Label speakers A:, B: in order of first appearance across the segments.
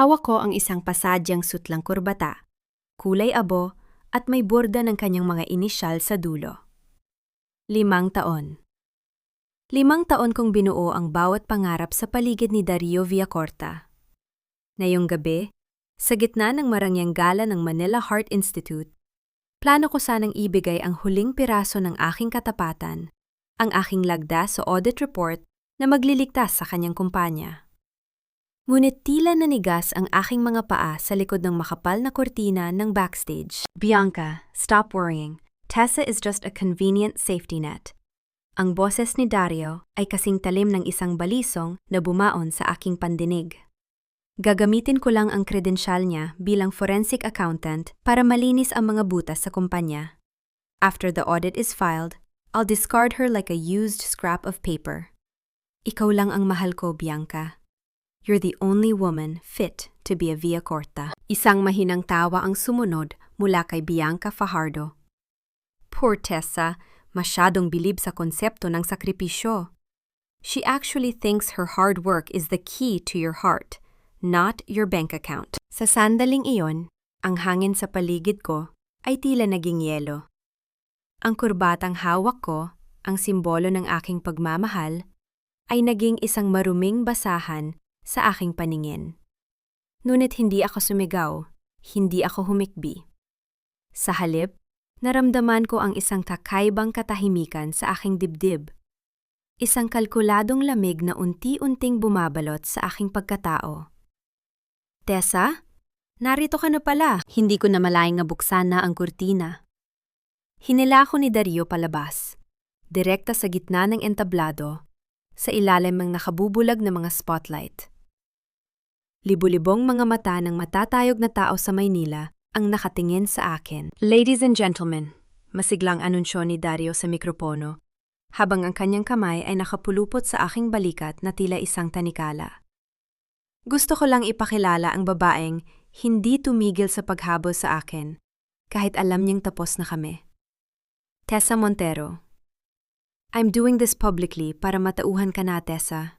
A: Hawak ko ang isang pasadyang sutlang kurbata, kulay abo at may borda ng kanyang mga inisyal sa dulo. 5 taon. 5 taon kong binuo ang bawat pangarap sa paligid ni Dario Villacorta. Ngayong gabi, sa gitna ng marangyang gala ng Manila Heart Institute, plano ko sanang ibigay ang huling piraso ng aking katapatan, ang aking lagda sa audit report na magliligtas sa kanyang kumpanya. Ngunit tila nanigas ang aking mga paa sa likod ng makapal na kortina ng backstage. Bianca, stop worrying. Tessa is just a convenient safety net. Ang boses ni Dario ay kasing talim ng isang balisong na bumaon sa aking pandinig. Gagamitin ko lang ang kredensyal niya bilang forensic accountant para malinis ang mga butas sa kumpanya. After the audit is filed, I'll discard her like a used scrap of paper. Ikaw lang ang mahal ko, Bianca. You're the only woman fit to be a Villacorta. Isang mahinang tawa ang sumunod mula kay Bianca Fajardo. Poor Tessa, masyadong bilib sa konsepto ng sakripisyo. She actually thinks her hard work is the key to your heart, not your bank account. Sa sandaling iyon, ang hangin sa paligid ko ay tila naging yelo. Ang kurbatang hawak ko, ang simbolo ng aking pagmamahal, ay naging isang maruming basahan sa aking paningin. Ngunit hindi ako sumigaw, hindi ako humikbi. Sa halip, naramdaman ko ang isang kakaibang katahimikan sa aking dibdib. Isang kalkuladong lamig na unti-unting bumabalot sa aking pagkatao. Tessa, narito ka na pala. Hindi ko na malayang nabuksan na ang kurtina. Hinila ko ni Dario palabas, direkta sa gitna ng entablado, sa ilalim ng nakabubulag na mga spotlight. Libu-libong mga mata ng matatayog na tao sa Maynila ang nakatingin sa akin. Ladies and gentlemen, masiglang anunsyo ni Dario sa mikropono, habang ang kanyang kamay ay nakapulupot sa aking balikat na tila isang tanikala. Gusto ko lang ipakilala ang babaeng hindi tumigil sa paghabol sa akin, kahit alam niyang tapos na kami. Tessa Montero. I'm doing this publicly para matauhan ka na, Tessa.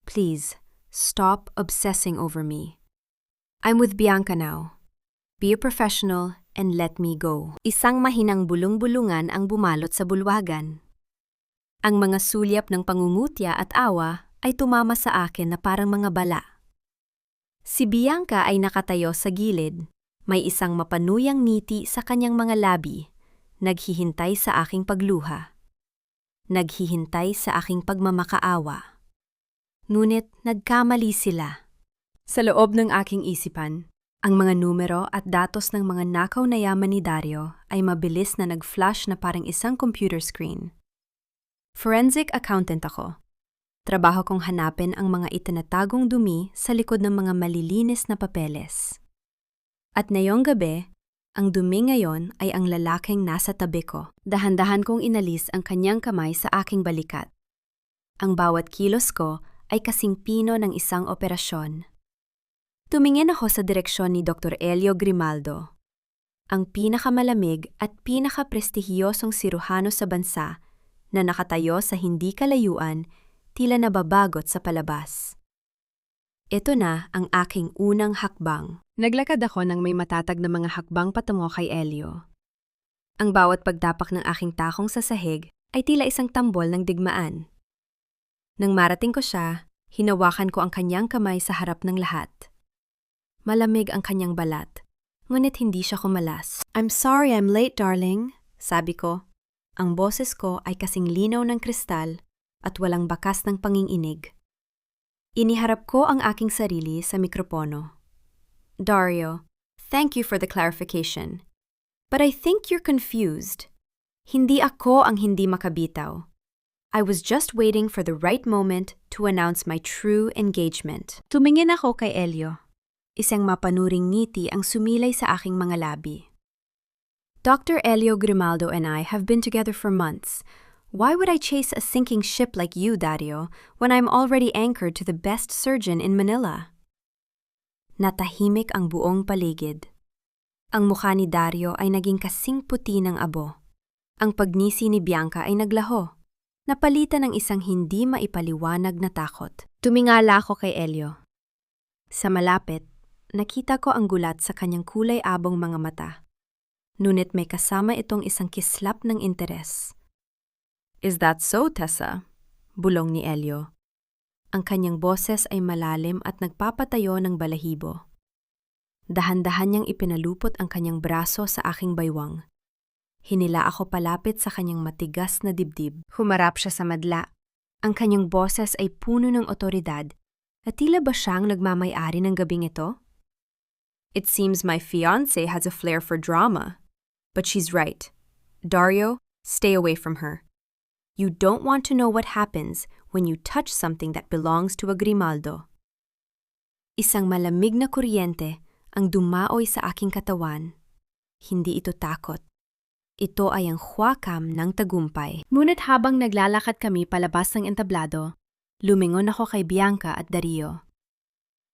A: Please, stop obsessing over me. I'm with Bianca now. Be a professional and let me go. Isang mahinang bulong-bulungan ang bumalot sa bulwagan. Ang mga sulyap ng pangungutya at awa ay tumama sa akin na parang mga bala. Si Bianca ay nakatayo sa gilid, may isang mapanuyang ngiti sa kanyang mga labi, naghihintay sa aking pagluha. Naghihintay sa aking pagmamakaawa. Ngunit nagkamali sila. Sa loob ng aking isipan, ang mga numero at datos ng mga nakaw na yaman ni Dario ay mabilis na nag-flash na parang isang computer screen. Forensic accountant ako. Trabaho kong hanapin ang mga itinatagong dumi sa likod ng mga malilinis na papeles. At ngayong gabi, ang dumi ngayon ay ang lalaking nasa tabi ko. Dahan-dahan kong inalis ang kanyang kamay sa aking balikat. Ang bawat kilos ko ay kasing pino ng isang operasyon. Tumingin ako sa direksyon ni Dr. Elio Grimaldo, ang pinakamalamig at pinakaprestihiyosong siruhano sa bansa na nakatayo sa hindi kalayuan, tila nababagot sa palabas. Ito na ang aking unang hakbang. Naglakad ako ng may matatag na mga hakbang patungo kay Elio. Ang bawat pagtapak ng aking takong sa sahig ay tila isang tambol ng digmaan. Nang marating ko siya, hinawakan ko ang kanyang kamay sa harap ng lahat. Malamig ang kanyang balat, ngunit hindi siya kumalas. I'm sorry I'm late, darling, sabi ko. Ang boses ko ay kasing linaw ng kristal at walang bakas ng panginginig. Iniharap ko ang aking sarili sa mikropono. Dario, thank you for the clarification. But I think you're confused. Hindi ako ang hindi makabitaw. I was just waiting for the right moment to announce my true engagement. Tumingin ako kay Elio. Isang mapanuring ngiti ang sumilay sa aking mga labi. Dr. Elio Grimaldo and I have been together for months. Why would I chase a sinking ship like you, Dario, when I'm already anchored to the best surgeon in Manila? Natahimik ang buong paligid. Ang mukha ni Dario ay naging kasing puti ng abo. Ang pagngisi ni Bianca ay naglaho, napalitan ng isang hindi maipaliwanag na takot. Tumingala ako kay Elio. Sa malapit, Nakita ko ang gulat sa kanyang kulay-abong mga mata. Ngunit may kasama itong isang kislap ng interes. "Is that so, Tessa?" Bulong ni Elio. Ang kanyang boses ay malalim at nagpapatayo ng balahibo. Dahan-dahan niyang ipinalupot ang kanyang braso sa aking baywang. Hinila ako palapit sa kanyang matigas na dibdib. Humarap siya sa madla. Ang kanyang boses ay puno ng otoridad. At tila ba siyang nagmamay-ari ng gabing ito? "It seems my fiancé has a flair for drama. But she's right. Dario, stay away from her. You don't want to know what happens when you touch something that belongs to a Grimaldo." Isang malamig na kuryente ang dumaoy sa aking katawan. Hindi ito takot. Ito ay ang huwakam ng tagumpay. Ngunit habang naglalakad kami palabas ng entablado, lumingon ako kay Bianca at Dario.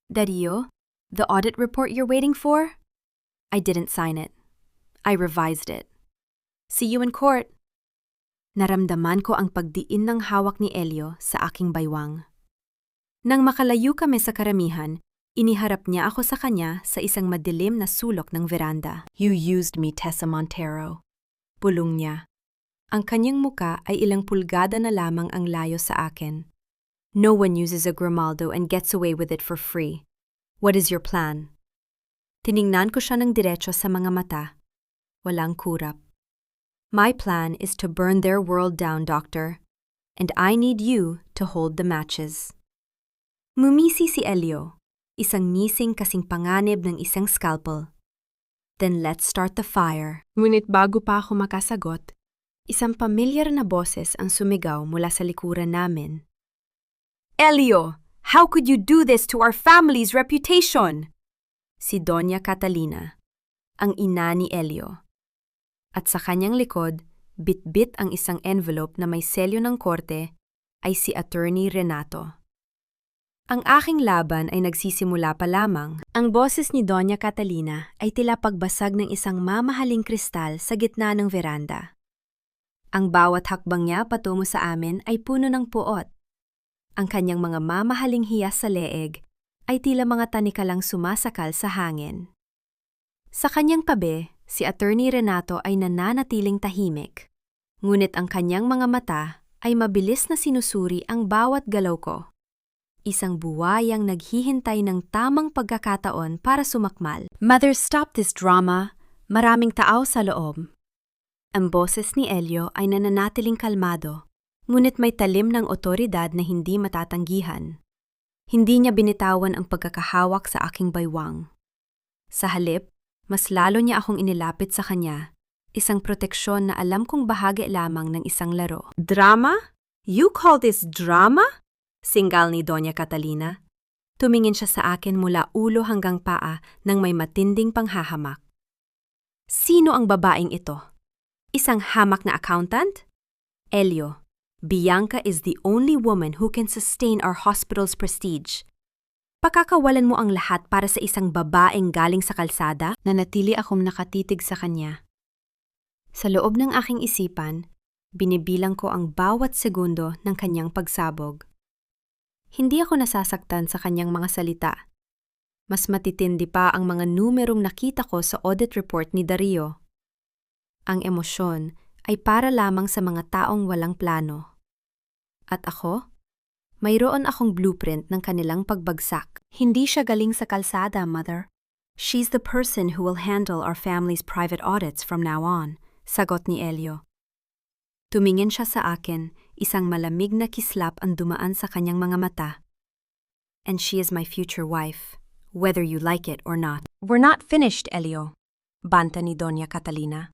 A: "Dario, the audit report you're waiting for? I didn't sign it. I revised it. See you in court." Naramdaman ko ang pagdiin ng hawak ni Elio sa aking baywang. Nang makalayo kami sa karamihan, iniharap niya ako sa kanya sa isang madilim na sulok ng veranda. "You used me, Tessa Montero." Bulong niya. Ang kanyang muka ay ilang pulgada na lamang ang layo sa akin. "No one uses a Grimaldo and gets away with it for free. What is your plan?" Tiningnan ko siya ng diretso sa mga mata. Walang kurap. "My plan is to burn their world down, Doctor. And I need you to hold the matches." Mumisi si Elio, isang ngising kasing panganib ng isang scalpel. "Then let's start the fire." Ngunit bago pa ako makasagot, isang pamilyar na boses ang sumigaw mula sa likuran namin. "Elio, how could you do this to our family's reputation?" Si Doña Catalina, ang ina ni Elio. At sa kanyang likod, bit-bit ang isang envelope na may selyo ng korte, ay si Attorney Renato. Ang aking laban ay nagsisimula pa lamang. Ang boses ni Doña Catalina ay tila pagbasag ng isang mamahaling kristal sa gitna ng veranda. Ang bawat hakbang niya patungo sa amin ay puno ng puot. Ang kanyang mga mamahaling hiyas sa leeg ay tila mga tanikalang sumasakal sa hangin. Sa kanyang tabi, si Attorney Renato ay nananatiling tahimik. Ngunit ang kanyang mga mata ay mabilis na sinusuri ang bawat galaw ko. Isang buwayang naghihintay ng tamang pagkakataon para sumakmal. "Mother, stop this drama. Maraming tao sa loob." Ang boses ni Elio ay nananatiling kalmado, ngunit may talim ng otoridad na hindi matatanggihan. Hindi niya binitawan ang pagkakahawak sa aking baywang. Sa halip, mas lalo niya akong inilapit sa kanya, isang proteksyon na alam kong bahagi lamang ng isang laro. "Drama? You call this drama?" Singgal ni Doña Catalina. Tumingin siya sa akin mula ulo hanggang paa nang may matinding panghahamak. "Sino ang babaeng ito? Isang hamak na accountant?" "Elio, Bianca is the only woman who can sustain our hospital's prestige. Pakakawalan mo ang lahat para sa isang babaeng galing sa kalsada?" Nanatili akong nakatitig sa kanya. Sa loob ng aking isipan, binibilang ko ang bawat segundo ng kanyang pagsabog. Hindi ako nasasaktan sa kanyang mga salita. Mas matitindi pa ang mga numerong nakita ko sa audit report ni Dario. Ang emosyon ay para lamang sa mga taong walang plano. At ako? Mayroon akong blueprint ng kanilang pagbagsak. "Hindi siya galing sa kalsada, Mother. She's the person who will handle our family's private audits from now on," sagot ni Elio. Tumingin siya sa akin, isang malamig na kislap ang dumaan sa kanyang mga mata. "And she is my future wife, whether you like it or not." "We're not finished, Elio," banta ni Doña Catalina.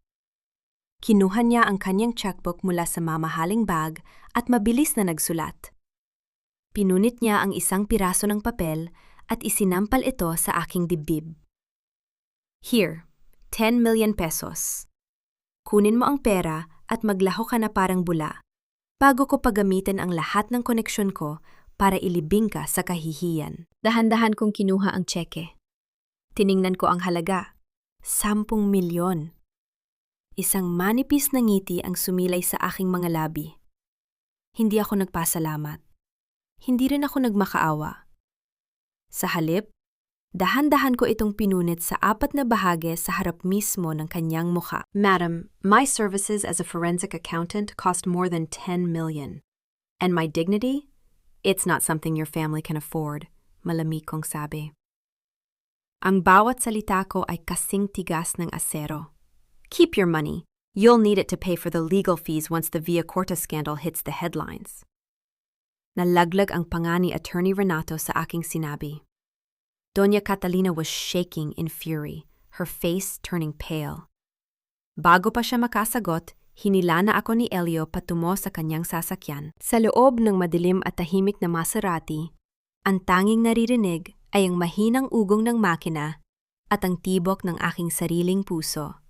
A: Kinuha niya ang kanyang checkbook mula sa mamahaling bag at mabilis na nagsulat. Pinunit niya ang isang piraso ng papel at isinampal ito sa aking dibdib. "Here, 10 million pesos. Kunin mo ang pera at maglaho ka na parang bula, bago ko pagamitin ang lahat ng koneksyon ko para ilibing ka sa kahihiyan." Dahan-dahan kong kinuha ang tseke. Tiningnan ko ang halaga, 10 milyon. Isang manipis na ngiti ang sumilay sa aking mga labi. Hindi ako nagpasalamat. Hindi rin ako nagmakaawa. Sa halip, Dahan-dahan ko itong pinunit sa 4 na bahagi sa harap mismo ng kanyang mukha. Madam, my services as a forensic accountant cost more than 10 million. And my dignity? It's not something your family can afford, malamig kong sabi. Ang bawat salita ko ay kasing tigas ng asero. Keep your money. You'll need it to pay for the legal fees once the Via Corta scandal hits the headlines. Nalaglag ang panga ni Attorney Renato sa aking sinabi. Doña Catalina was shaking in fury, her face turning pale. Bago pa siya makasagot, hinila na ako ni Elio patungo sa kanyang sasakyan. Sa loob ng madilim at tahimik na Maserati, ang tanging naririnig ay ang mahinang ugong ng makina at ang tibok ng aking sariling puso.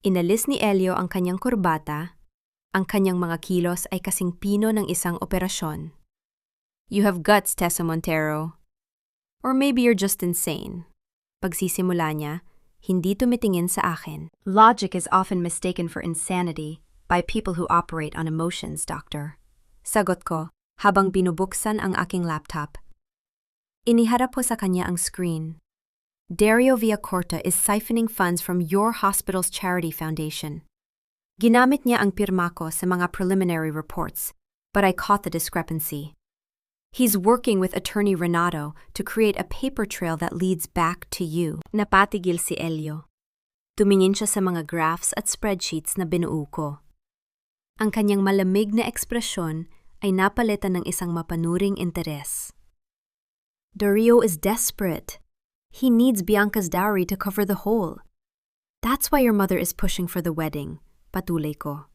A: Inalis ni Elio ang kanyang kurbata, ang kanyang mga kilos ay kasing pino ng isang operasyon. You have guts, Tessa Montero. Or maybe you're just insane. Pagsisimula niya, hindi tumitingin sa akin. Logic is often mistaken for insanity by people who operate on emotions, Doctor. Sagot ko, habang binubuksan ang aking laptop. Iniharap ko sa kanya ang screen. Dario Villacorta is siphoning funds from your hospital's charity foundation. Ginamit niya ang pirma ko sa mga preliminary reports, but I caught the discrepancy. He's working with Attorney Renato to create a paper trail that leads back to you. Napatigil si Elio. Tumingin siya sa mga graphs at spreadsheets na binuo ko. Ang kanyang malamig na ekspresyon ay napalitan ng isang mapanuring interes. Dario is desperate. He needs Bianca's dowry to cover the hole. That's why your mother is pushing for the wedding, patuloy ko.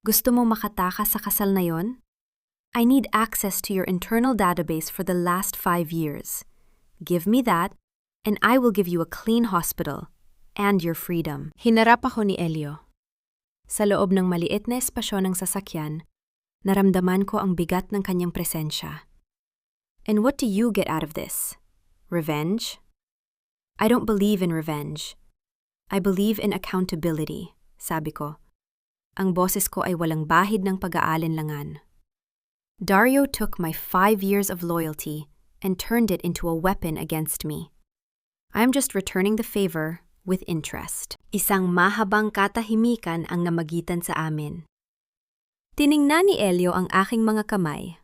A: Gusto mo makatakas sa kasal na yon? I need access to your internal database for the last 5 years. Give me that, and I will give you a clean hospital and your freedom. Hinarap ako ni Elio. Sa loob ng maliit na espasyo ng sasakyan, naramdaman ko ang bigat ng kanyang presensya. And what do you get out of this? Revenge? I don't believe in revenge. I believe in accountability, sabi ko. Ang boses ko ay walang bahid ng pag-aalinlangan. Dario took my 5 years of loyalty and turned it into a weapon against me. I'm just returning the favor with interest. Isang mahabang katahimikan ang namagitan sa amin. Tiningnan ni Elio ang aking mga kamay.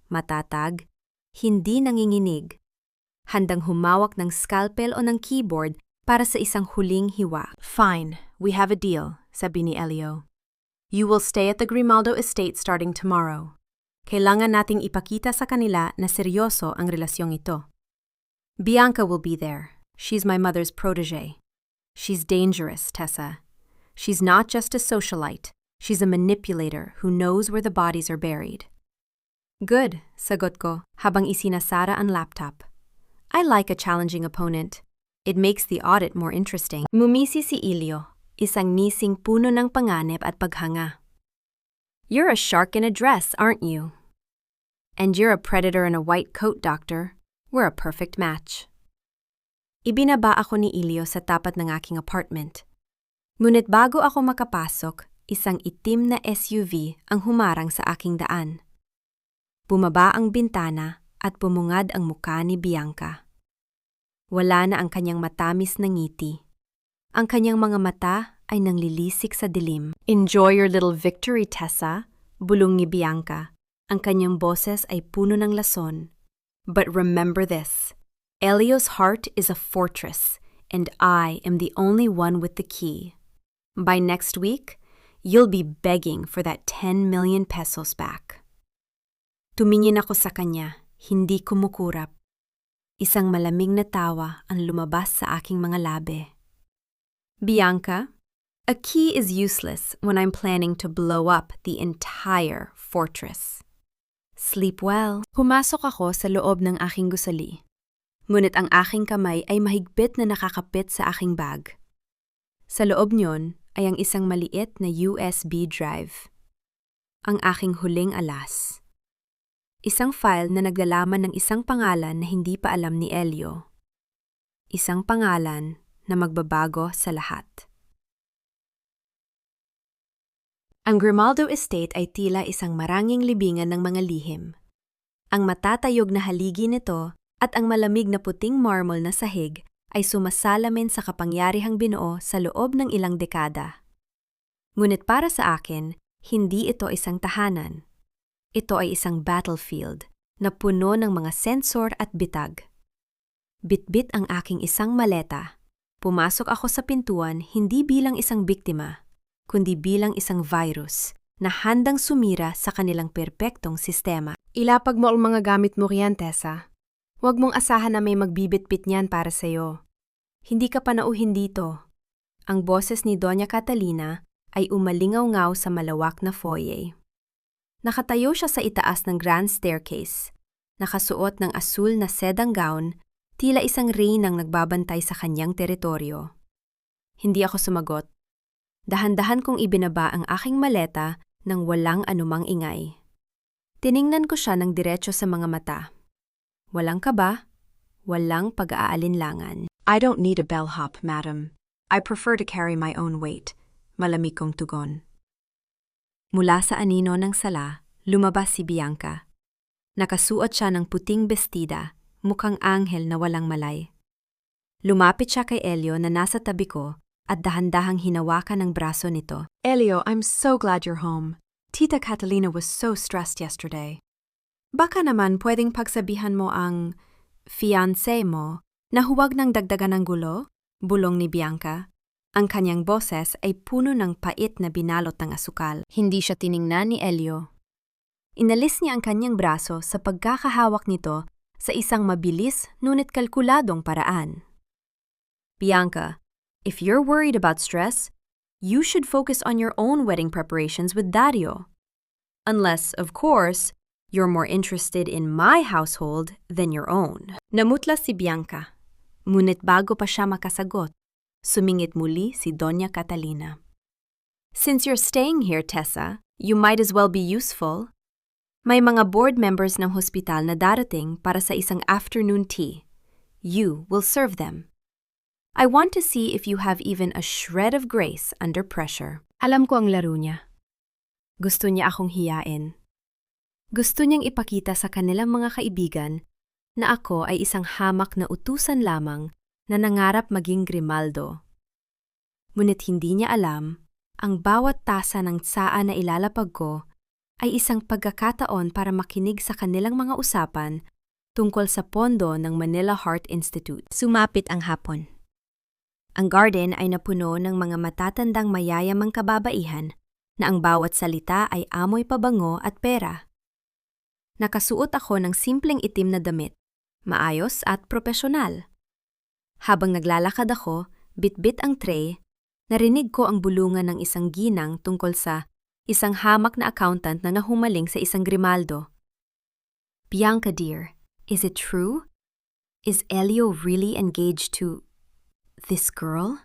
A: Matatag, hindi nanginginig. Handang humawak ng scalpel o ng keyboard para sa isang huling hiwa. Fine, we have a deal, sabi ni Elio. You will stay at the Grimaldo estate starting tomorrow. Kailangan nating ipakita sa kanila na seryoso ang relasyong ito. Bianca will be there. She's my mother's protege. She's dangerous, Tessa. She's not just a socialite. She's a manipulator who knows where the bodies are buried. Good, sagot ko habang isinasara ang laptop. I like a challenging opponent. It makes the audit more interesting. Mumisi si Elio, isang nising puno ng panganib at paghanga. You're a shark in a dress, aren't you? And you're a predator in a white coat, Doctor. We're a perfect match. Ibinaba ako ni Elio sa tapat ng aking apartment. Ngunit bago ako makapasok, isang itim na SUV ang humarang sa aking daan. Bumaba ang bintana at bumungad ang mukha ni Bianca. Wala na ang kanyang matamis na ngiti. Ang kanyang mga mata ay nanglilisik sa dilim. Enjoy your little victory, Tessa, bulong ni Bianca. Ang kanyang boses ay puno ng lason. But remember this, Elio's heart is a fortress, and I am the only one with the key. By next week, you'll be begging for that 10 million pesos back. Tumingin ako sa kanya, hindi kumukurap. Isang malamig na tawa ang lumabas sa aking mga labi. Bianca, a key is useless when I'm planning to blow up the entire fortress. Sleep well. Pumasok ako sa loob ng aking gusali. Ngunit ang aking kamay ay mahigpit na nakakapit sa aking bag. Sa loob niyon ay ang isang maliit na USB drive. Ang aking huling alas. Isang file na naglalaman ng isang pangalan na hindi pa alam ni Elio. Isang pangalan na magbabago sa lahat. Ang Grimaldo Estate ay tila isang maranging libingan ng mga lihim. Ang matatayog na haligi nito at ang malamig na puting marble na sahig ay sumasalamin sa kapangyarihang binuo sa loob ng ilang dekada. Ngunit para sa akin, hindi ito isang tahanan. Ito ay isang battlefield na puno ng mga sensor at bitag. Bitbit ang aking isang maleta. Pumasok ako sa pintuan hindi bilang isang biktima, kundi bilang isang virus na handang sumira sa kanilang perpektong sistema.
B: Ilapag mo ang mga gamit mo riyan, Tessa. Huwag mong asahan na may magbibitbit niyan para sa'yo. Hindi ka panauhin dito. Ang boses ni Doña Catalina ay umalingaw-ngaw sa malawak na foyer. Nakatayo siya sa itaas ng grand staircase, nakasuot ng asul na sedang gown, tila isang reynang nagbabantay sa kanyang teritoryo. Hindi ako sumagot. Dahan-dahan kong ibinaba ang aking maleta nang walang anumang ingay. Tiningnan ko siya ng diretso sa mga mata. Walang kaba, walang pag-aalinlangan.
C: I don't need a bellhop, madam. I prefer to carry my own weight. Malamig kong tugon.
A: Mula sa anino ng sala, lumabas si Bianca. Nakasuot siya ng puting bestida, mukhang anghel na walang malay. Lumapit siya kay Elio na nasa tabi ko at dahan-dahang hinawakan ng braso nito.
C: Elio, I'm so glad you're home. Tita Catalina was so stressed yesterday.
A: Baka naman pwedeng pagsabihan mo ang fiancé mo na huwag nang dagdagan ng gulo, bulong ni Bianca. Ang kanyang boses ay puno ng pait na binalot ng asukal. Hindi siya tiningnan ni Elio. Inalis niya ang kanyang braso sa pagkakahawak nito sa isang mabilis ngunit kalkuladong paraan. Bianca, if you're worried about stress, you should focus on your own wedding preparations with Dario. Unless, of course, you're more interested in my household than your own. Namutla si Bianca. Ngunit bago pa siya makasagot, sumingit muli si Doña Catalina. Since you're staying here, Tessa, you might as well be useful. May mga board members ng hospital na darating para sa isang afternoon tea. You will serve them. I want to see if you have even a shred of grace under pressure.
B: Alam ko ang laro niya.
A: Gusto niya akong hiyain. Gusto niyang ipakita sa kanilang mga kaibigan na ako ay isang hamak na utusan lamang na nangarap maging Grimaldo. Ngunit hindi niya alam, ang bawat tasa ng tsaa na ilalapag ko ay isang pagkakataon para makinig sa kanilang mga usapan tungkol sa pondo ng Manila Heart Institute. Sumapit ang hapon. Ang garden ay napuno ng mga matatandang mayayamang kababaihan na ang bawat salita ay amoy pabango at pera. Nakasuot ako ng simpleng itim na damit, maayos at propesyonal. Habang naglalakad ako, bitbit ang tray, narinig ko ang bulungan ng isang ginang tungkol sa isang hamak na accountant na nahumaling sa isang Grimaldo. Bianca dear, is it true? Is Elio really engaged to this girl?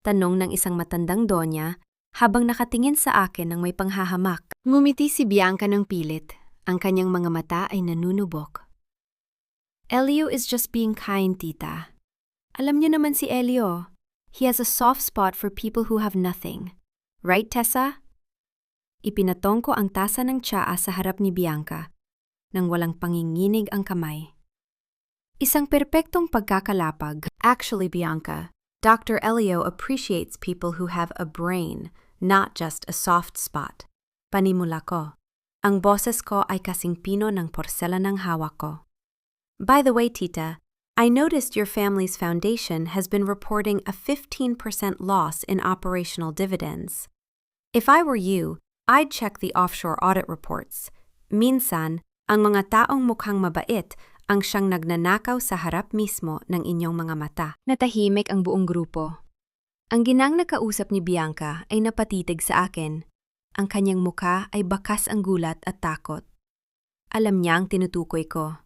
A: Tanong ng isang matandang donya habang nakatingin sa akin ng may panghahamak.
B: Ngumiti si Bianca ng pilit. Ang kanyang mga mata ay nanunubok.
A: Elio is just being kind, tita. Alam niyo naman si Elio. He has a soft spot for people who have nothing. Right, Tessa? Ipinatong ko ang tasa ng tsaa sa harap ni Bianca nang walang panginginig ang kamay. Isang perpektong pagkakalapag.
C: Actually, Bianca, Dr. Elio appreciates people who have a brain, not just a soft spot.
A: Panimula ko. Ang boses ko ay kasing pino ng porselanang hawak ko. By the way, tita, I noticed your family's foundation has been reporting a 15% loss in operational dividends. If I were you, I'd check the offshore audit reports. Minsan, ang mga taong mukhang mabait ang siyang nagnanakaw sa harap mismo ng inyong mga mata.
B: Natahimik ang buong grupo.
A: Ang ginang nakausap ni Bianca ay napatitig sa akin. Ang kanyang muka ay bakas ang gulat at takot. Alam niya ang tinutukoy ko.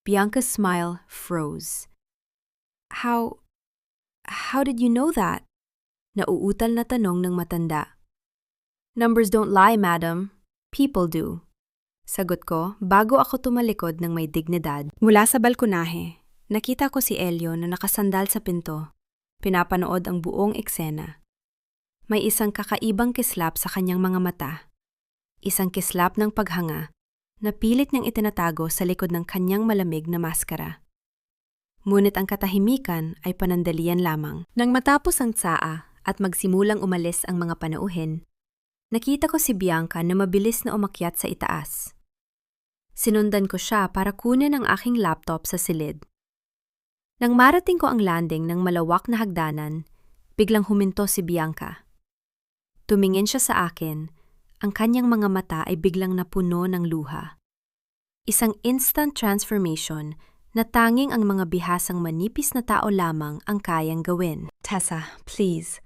A: Bianca's smile froze. How did you know that? Nauutal na tanong ng matanda. Numbers don't lie, madam. People do. Sagot ko bago ako tumalikod ng may dignidad.
B: Mula sa balkonahe,
A: Nakita ko si Elio na nakasandal sa pinto. Pinapanood ang buong eksena. May isang kakaibang kislap sa kanyang mga mata. Isang kislap ng paghanga na pilit niyang itinatago sa likod ng kanyang malamig na maskara. Ngunit ang katahimikan ay panandalian lamang. Nang matapos ang tsaa at magsimulang umalis ang mga panauhin, nakita ko si Bianca na mabilis na umakyat sa itaas. Sinundan ko siya para kunin ang aking laptop sa silid. Nang marating ko ang landing ng malawak na hagdanan, biglang huminto si Bianca. Tumingin siya sa akin, ang kanyang mga mata ay biglang napuno ng luha. Isang instant transformation na tanging ang mga bihasang manipis na tao lamang ang kayang gawin.
B: Tessa, please.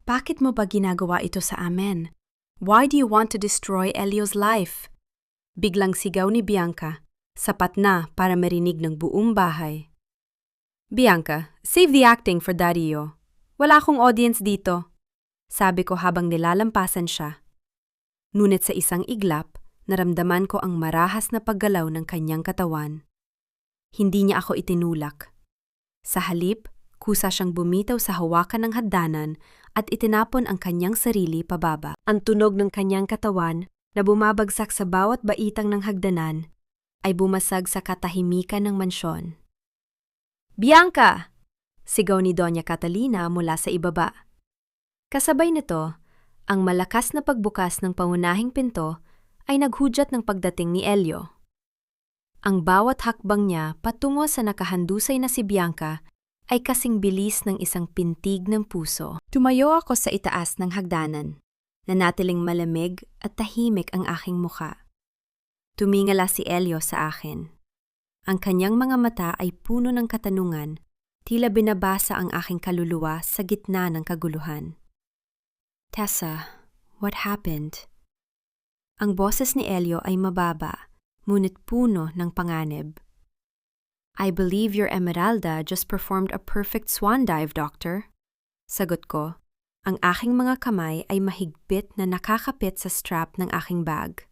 B: Bakit mo ba ginagawa ito sa amin? Why do you want to destroy Elio's life? Biglang sigaw ni Bianca, sapat na para marinig ng buong bahay. Bianca, save the acting for Dario. Wala akong audience dito. Sabi ko habang nilalampasan siya. Ngunit sa isang iglap, naramdaman ko ang marahas na paggalaw ng kanyang katawan. Hindi niya ako itinulak. Sa halip, kusa siyang bumitaw sa hawakan ng hagdanan at itinapon ang kanyang sarili pababa. Ang tunog ng kanyang katawan na bumabagsak sa bawat baitang ng hagdanan ay bumasag sa katahimikan ng mansyon. Bianca! Sigaw ni Doña Catalina mula sa ibaba. Kasabay nito, ang malakas na pagbukas ng pangunahing pinto ay naghudyat ng pagdating ni Elio. Ang bawat hakbang niya patungo sa nakahandusay na si Bianca ay kasing bilis ng isang pintig ng puso. Tumayo ako sa itaas ng hagdanan. Nanatiling malamig at tahimik ang aking muka. Tumingala si Elio sa akin. Ang kanyang mga mata ay puno ng katanungan, tila binabasa ang aking kaluluwa sa gitna ng kaguluhan. Tessa, what happened? Ang boses ni Elio ay mababa, ngunit puno ng panganib. I believe your Emeralda just performed a perfect swan dive, Doctor. Sagot ko. Ang aking mga kamay ay mahigpit na nakakapit sa strap ng aking bag.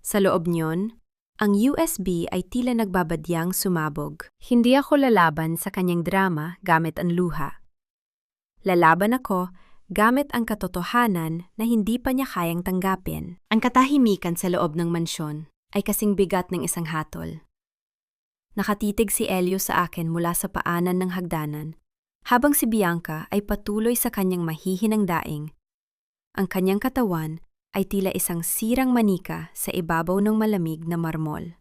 B: Sa loob niyon, ang USB ay tila nagbabadyang sumabog. Hindi ako lalaban sa kanyang drama gamit ang luha. Lalaban ako gamit ang katotohanan na hindi pa niya kayang tanggapin. Ang katahimikan sa loob ng mansyon ay kasing bigat ng isang hatol. Nakatitig si Elio sa akin mula sa paanan ng hagdanan, habang si Bianca ay patuloy sa kanyang mahihinang daing. Ang kanyang katawan ay tila isang sirang manika sa ibabaw ng malamig na marmol.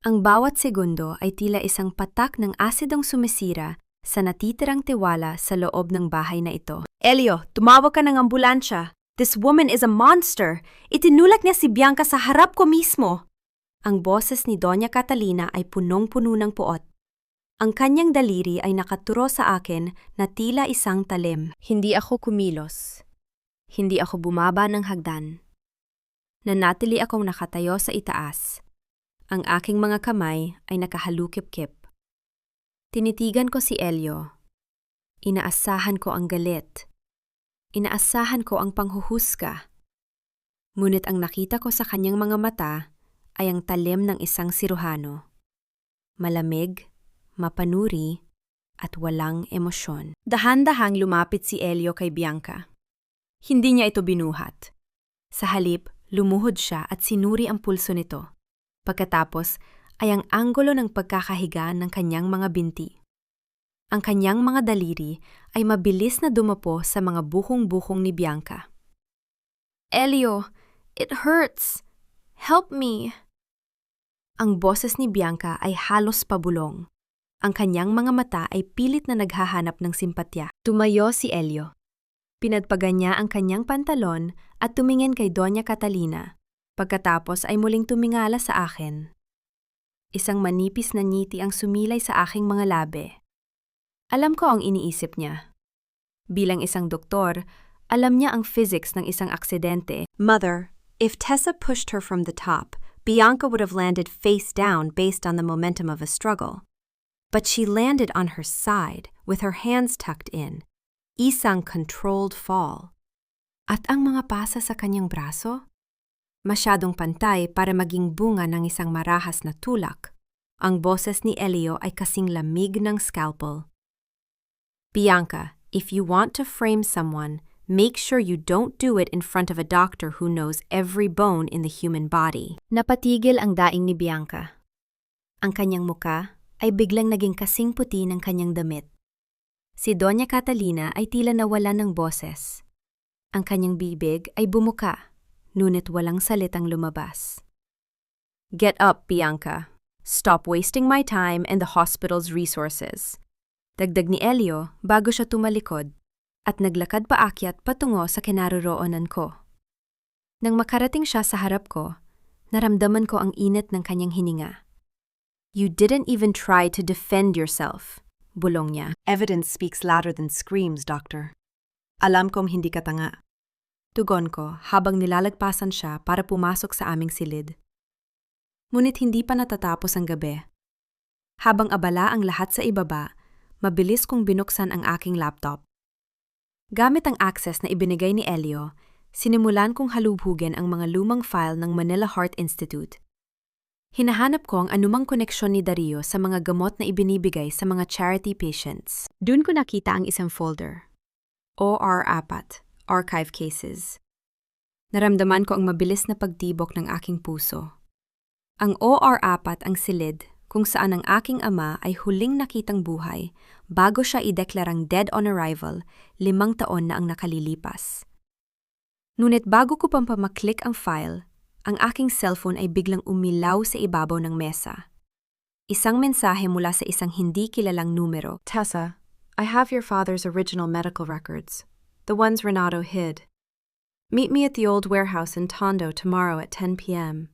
B: Ang bawat segundo ay tila isang patak ng asidong sumisira sa natitirang tiwala sa loob ng bahay na ito. Elio, tumawag ka ng ambulansya. This woman is a monster. Itinulak niya si Bianca sa harap ko mismo. Ang boses ni Doña Catalina ay punong-puno ng puot. Ang kanyang daliri ay nakaturo sa akin na tila isang talim. Hindi ako kumilos. Hindi ako bumaba ng hagdan. Nanatili akong nakatayo sa itaas. Ang aking mga kamay ay nakahalukip-kip. Tinitigan ko si Elio. Inaasahan ko ang galit. Inaasahan ko ang panghuhusga. Ngunit ang nakita ko sa kanyang mga mata ay ang talim ng isang siruhano. Malamig, mapanuri, at walang emosyon. Dahan-dahang lumapit si Elio kay Bianca. Hindi niya ito binuhat. Sa halip, lumuhod siya at sinuri ang pulso nito. Pagkatapos ay ang anggulo ng pagkakahiga ng kanyang mga binti. Ang kanyang mga daliri ay mabilis na dumapo sa mga buhong-buhong ni Bianca. Elio, it hurts. Help me. Ang boses ni Bianca ay halos pabulong. Ang kanyang mga mata ay pilit na naghahanap ng simpatya. Tumayo si Elio. Pinadpagan niya ang kanyang pantalon at tumingin kay Doña Catalina. Pagkatapos ay muling tumingala sa akin. Isang manipis na ngiti ang sumilay sa aking mga labi. Alam ko ang iniisip niya. Bilang isang doktor, alam niya ang physics ng isang aksidente.
C: Mother, if Tessa pushed her from the top, Bianca would have landed face down based on the momentum of a struggle. But she landed on her side, with her hands tucked in. Isang controlled fall.
B: At ang mga pasa sa kanyang braso? Masyadong pantay para maging bunga ng isang marahas na tulak. Ang boses ni Elio ay kasing lamig ng scalpel.
C: Bianca, if you want to frame someone, Make sure you don't do it in front of a doctor who knows every bone in the human body.
A: Napatigil ang daing ni Bianca. Ang kanyang muka ay biglang naging kasing puti ng kanyang damit. Si Doña Catalina ay tila nawala ng boses. Ang kanyang bibig ay bumuka, ngunit walang salitang lumabas.
C: Get up, Bianca. Stop wasting my time and the hospital's resources. Dagdag ni Elio bago siya tumalikod at naglakad paakyat patungo sa kinaroroonan ko. Nang makarating siya sa harap ko, naramdaman ko ang init ng kanyang hininga. You didn't even try to defend yourself, bulong niya.
B: Evidence speaks louder than screams, Doctor. Alam kong hindi ka tanga. Tugon ko habang nilalagpasan siya para pumasok sa aming silid. Ngunit hindi pa natatapos ang gabi. Habang abala ang lahat sa ibaba, mabilis kong binuksan ang aking laptop. Gamit ang access na ibinigay ni Elio, sinimulan kong halubhugin ang mga lumang file ng Manila Heart Institute. Hinahanap ko ang anumang koneksyon ni Dario sa mga gamot na ibinibigay sa mga charity patients. Doon ko nakita ang isang folder. OR4, Archive Cases. Naramdaman ko ang mabilis na pagtibok ng aking puso. Ang OR4 ang silid kung saan ang aking ama ay huling nakitang buhay bago siya ideklarang dead on arrival 5 taon na ang nakalilipas. Ngunit bago ko pa maklik ang file, ang aking cellphone ay biglang umilaw sa ibabaw ng mesa. Isang mensahe mula sa isang hindi kilalang numero. Tessa, I have your father's original medical records, the ones Renato hid. Meet me at the old warehouse in Tondo tomorrow at 10 p.m.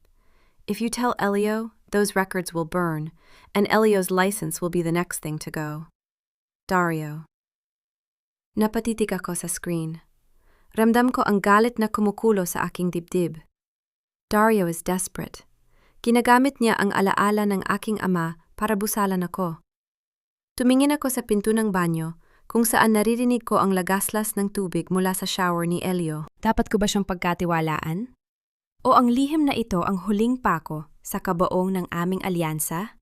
B: If you tell Elio, those records will burn, and Elio's license will be the next thing to go. Dario. Napatitig ako sa screen. Ramdam ko ang galit na kumukulo sa aking dibdib. Dario is desperate. Ginagamit niya ang alaala ng aking ama para busalan ako. Tumingin ako sa pinto ng banyo kung saan naririnig ko ang lagaslas ng tubig mula sa shower ni Elio.
A: Dapat ko ba siyang pagkatiwalaan?
B: O ang lihim na ito ang huling pako sa kabaong ng aming alyansa?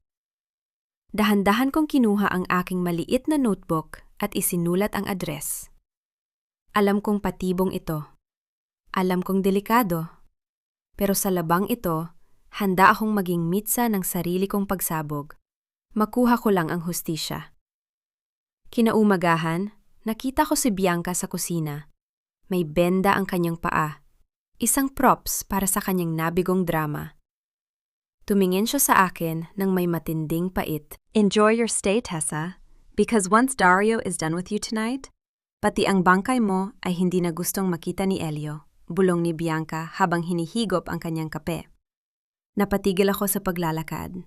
B: Dahan-dahan kong kinuha ang aking maliit na notebook at isinulat ang address. Alam kong patibong ito. Alam kong delikado. Pero sa labang ito, handa akong maging mitsa ng sarili kong pagsabog. Makuha ko lang ang hustisya. Kinaumagahan, nakita ko si Bianca sa kusina. May benda ang kanyang paa. Isang props para sa kanyang nabigong drama. Tumingin siya sa akin nang may matinding pait.
C: Enjoy your stay, Tessa, because once Dario is done with you tonight,
B: pati ang bangkay mo ay hindi na gustong makita ni Elio, bulong ni Bianca habang hinihigop ang kanyang kape. Napatigil ako sa paglalakad.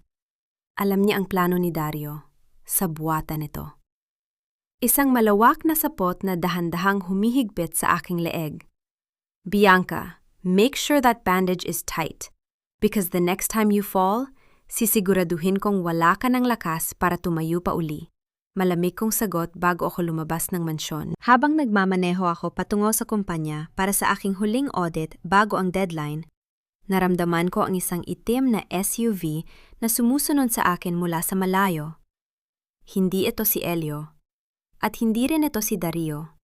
B: Alam niya ang plano ni Dario. Sabuatan ito. Isang malawak na sapot na dahan-dahang humihigpit sa aking leeg. Bianca, make sure that bandage is tight. Because the next time you fall, sisiguraduhin kong wala ka ng lakas para tumayo pa uli. Malamig kong sagot bago ako lumabas ng mansyon.
A: Habang nagmamaneho ako patungo sa kumpanya para sa aking huling audit bago ang deadline, naramdaman ko ang isang itim na SUV na sumusunod sa akin mula sa malayo. Hindi ito si Elio. At hindi rin ito si Dario.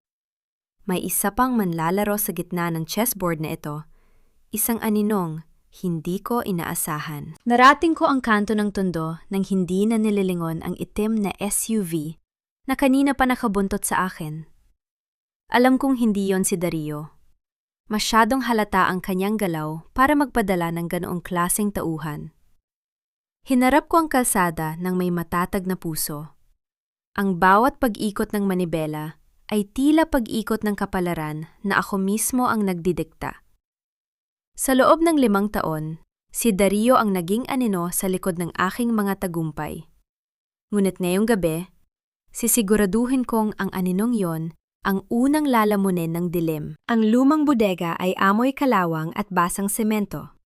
A: May isa pang manlalaro sa gitna ng chessboard na ito, isang aninong hindi ko inaasahan.
B: Narating ko ang kanto ng tondo nang hindi na nililingon ang itim na SUV na kanina pa nakabuntot sa akin. Alam kong hindi yon si Dario. Masyadong halata ang kanyang galaw para magpadala ng ganoong klaseng tauhan. Hinarap ko ang kalsada ng may matatag na puso. Ang bawat pag-ikot ng manibela ay tila pag-ikot ng kapalaran na ako mismo ang nagdidikta. Sa loob ng 5 taon, si Dario ang naging anino sa likod ng aking mga tagumpay. Ngunit ngayong gabi, sisiguraduhin kong ang aninong yon ang unang lalamunin ng dilim. Ang lumang bodega ay amoy kalawang at basang semento.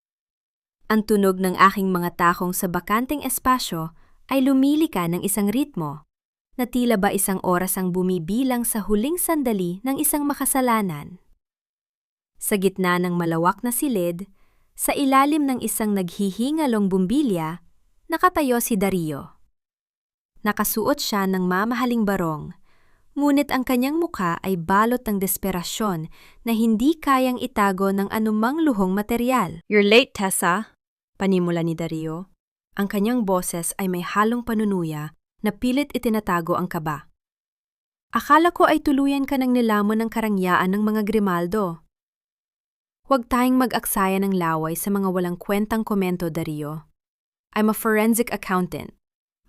B: Ang tunog ng aking mga takong sa bakanteng espasyo ay lumilika ng isang ritmo, na tila ba isang oras ang bumibilang sa huling sandali ng isang makasalanan. Sa gitna ng malawak na silid, sa ilalim ng isang naghihingalong bumbilya, nakatayo si Dario. Nakasuot siya ng mamahaling barong,
A: Ngunit ang kanyang mukha ay balot ng desperasyon na hindi kayang itago ng anumang luhong materyal.
C: You're late, Tessa.
A: Panimula ni Dario. Ang kanyang boses ay may halong panunuya na pilit itinatago ang kaba. Akala ko ay tuluyan ka ng nilamon ng karangyaan ng mga Grimaldo. Huwag tayong mag-aksaya ng laway sa mga walang kwentang komento, Dario. I'm a forensic accountant.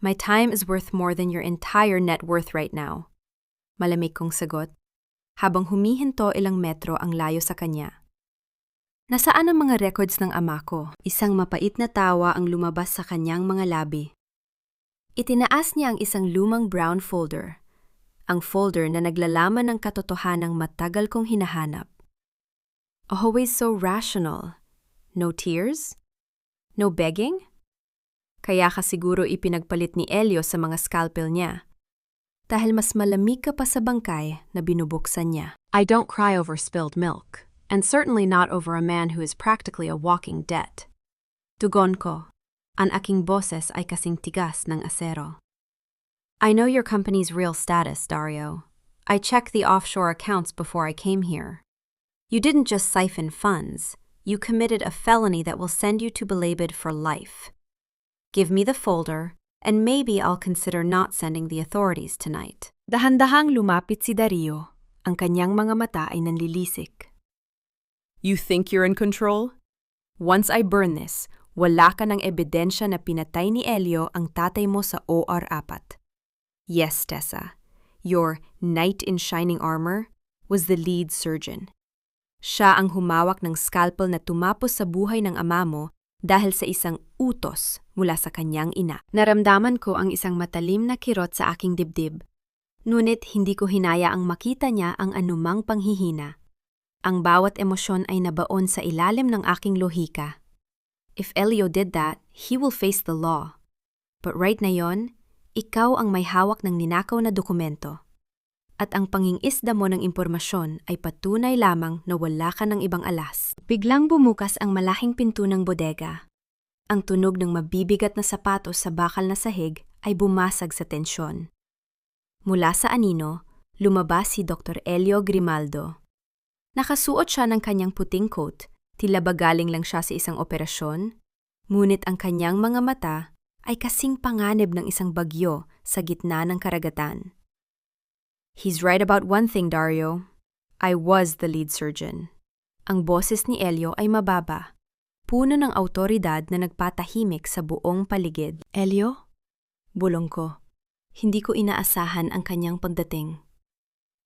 A: My time is worth more than your entire net worth right now. Malamig kong sagot, habang humihinto ilang metro ang layo sa kanya. Nasaan ang mga records ng ama ko? Isang mapait na tawa ang lumabas sa kanyang mga labi. Itinaas niya ang isang lumang brown folder. Ang folder na naglalaman ng katotohanang matagal kong hinahanap. Always so rational. No tears? No begging? Kaya ka siguro ipinagpalit ni Elio sa mga scalpel niya. Dahil mas malamig ka pa sa bangkay na binubuksan niya.
B: I don't cry over spilled milk, and certainly not over a man who is practically a walking debt. Tugon ko, ang aking boses ay kasing tigas ng asero. I know your company's real status, Dario. I checked the offshore accounts before I came here. You didn't just siphon funds, you committed a felony that will send you to Belabid for life. Give me the folder, and maybe I'll consider not sending the authorities tonight.
A: Dahan-dahang lumapit si Dario. Ang kanyang mga mata ay nanlilisik. You think you're in control? Once I burn this, wala ka ng ebidensya na pinatay ni Elio ang tatay mo sa OR-4. Yes, Tessa, your knight in shining armor was the lead surgeon. Siya ang humawak ng scalpel na tumapos sa buhay ng ama mo dahil sa isang utos mula sa kanyang ina. Naramdaman ko ang isang matalim na kirot sa aking dibdib. Ngunit hindi ko hinaya ang makita niya ang anumang panghihina. Ang bawat emosyon ay nabaon sa ilalim ng aking lohika. If Elio did that, he will face the law. But right na yon, ikaw ang may hawak ng ninakaw na dokumento. At ang panging-isda mo ng impormasyon ay patunay lamang na wala ka ng ibang alas. Biglang bumukas ang malaking pinto ng bodega. Ang tunog ng mabibigat na sapatos sa bakal na sahig ay bumasag sa tensyon. Mula sa anino, lumabas si Dr. Elio Grimaldo. Nakasuot siya ng kanyang puting coat, tila ba galing lang siya sa isang operasyon, ngunit ang kanyang mga mata ay kasing panganib ng isang bagyo sa gitna ng karagatan. He's right about one thing, Dario. I was the lead surgeon. Ang boses ni Elio ay mababa, puno ng awtoridad na nagpatahimik sa buong paligid. Elio? Bulong ko. Hindi ko inaasahan ang kanyang pagdating.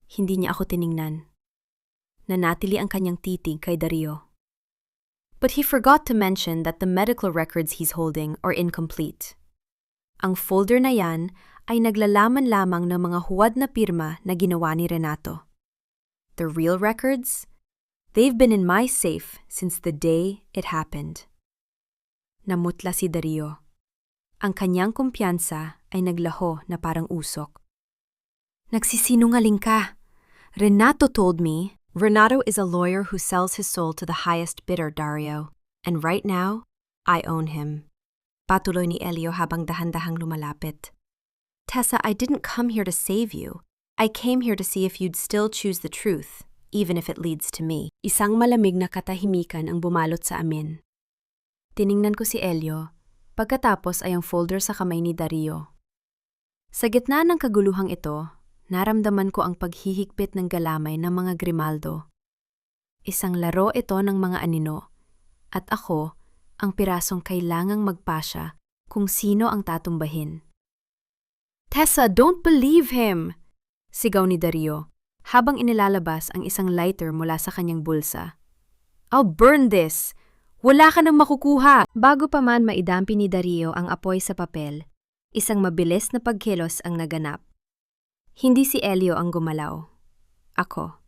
A: Hindi niya ako tiningnan. Nanatili ang kanyang titig kay Dario. But he forgot to mention that the medical records he's holding are incomplete. Ang folder na yan ay naglalaman lamang ng mga huwad na pirma na ginawa ni Renato. The real records? They've been in my safe since the day it happened. Namutla si Dario. Ang kanyang kumpiyansa ay naglaho na parang usok. Nagsisinungaling ka. Renato told me.
B: Renato is a lawyer who sells his soul to the highest bidder, Dario. And right now, I own him. Patuloy ni Elio habang dahan-dahang lumalapit. Tessa, I didn't come here to save you. I came here to see if you'd still choose the truth, even if it leads to me.
A: Isang malamig na katahimikan ang bumalot sa amin. Tiningnan ko si Elio, pagkatapos ay ang folder sa kamay ni Dario. Sa gitna ng kaguluhang ito, naramdaman ko ang paghihigpit ng galamay ng mga Grimaldo. Isang laro ito ng mga anino, at ako ang pirasong kailangang magpasya kung sino ang tatumbahin. Tessa, don't believe him! Sigaw ni Dario, habang inilalabas ang isang lighter mula sa kanyang bulsa. I'll burn this! Wala ka nang makukuha! Bago pa man maidampi ni Dario ang apoy sa papel, isang mabilis na pagkilos ang naganap. Hindi si Elio ang gumalaw. Ako.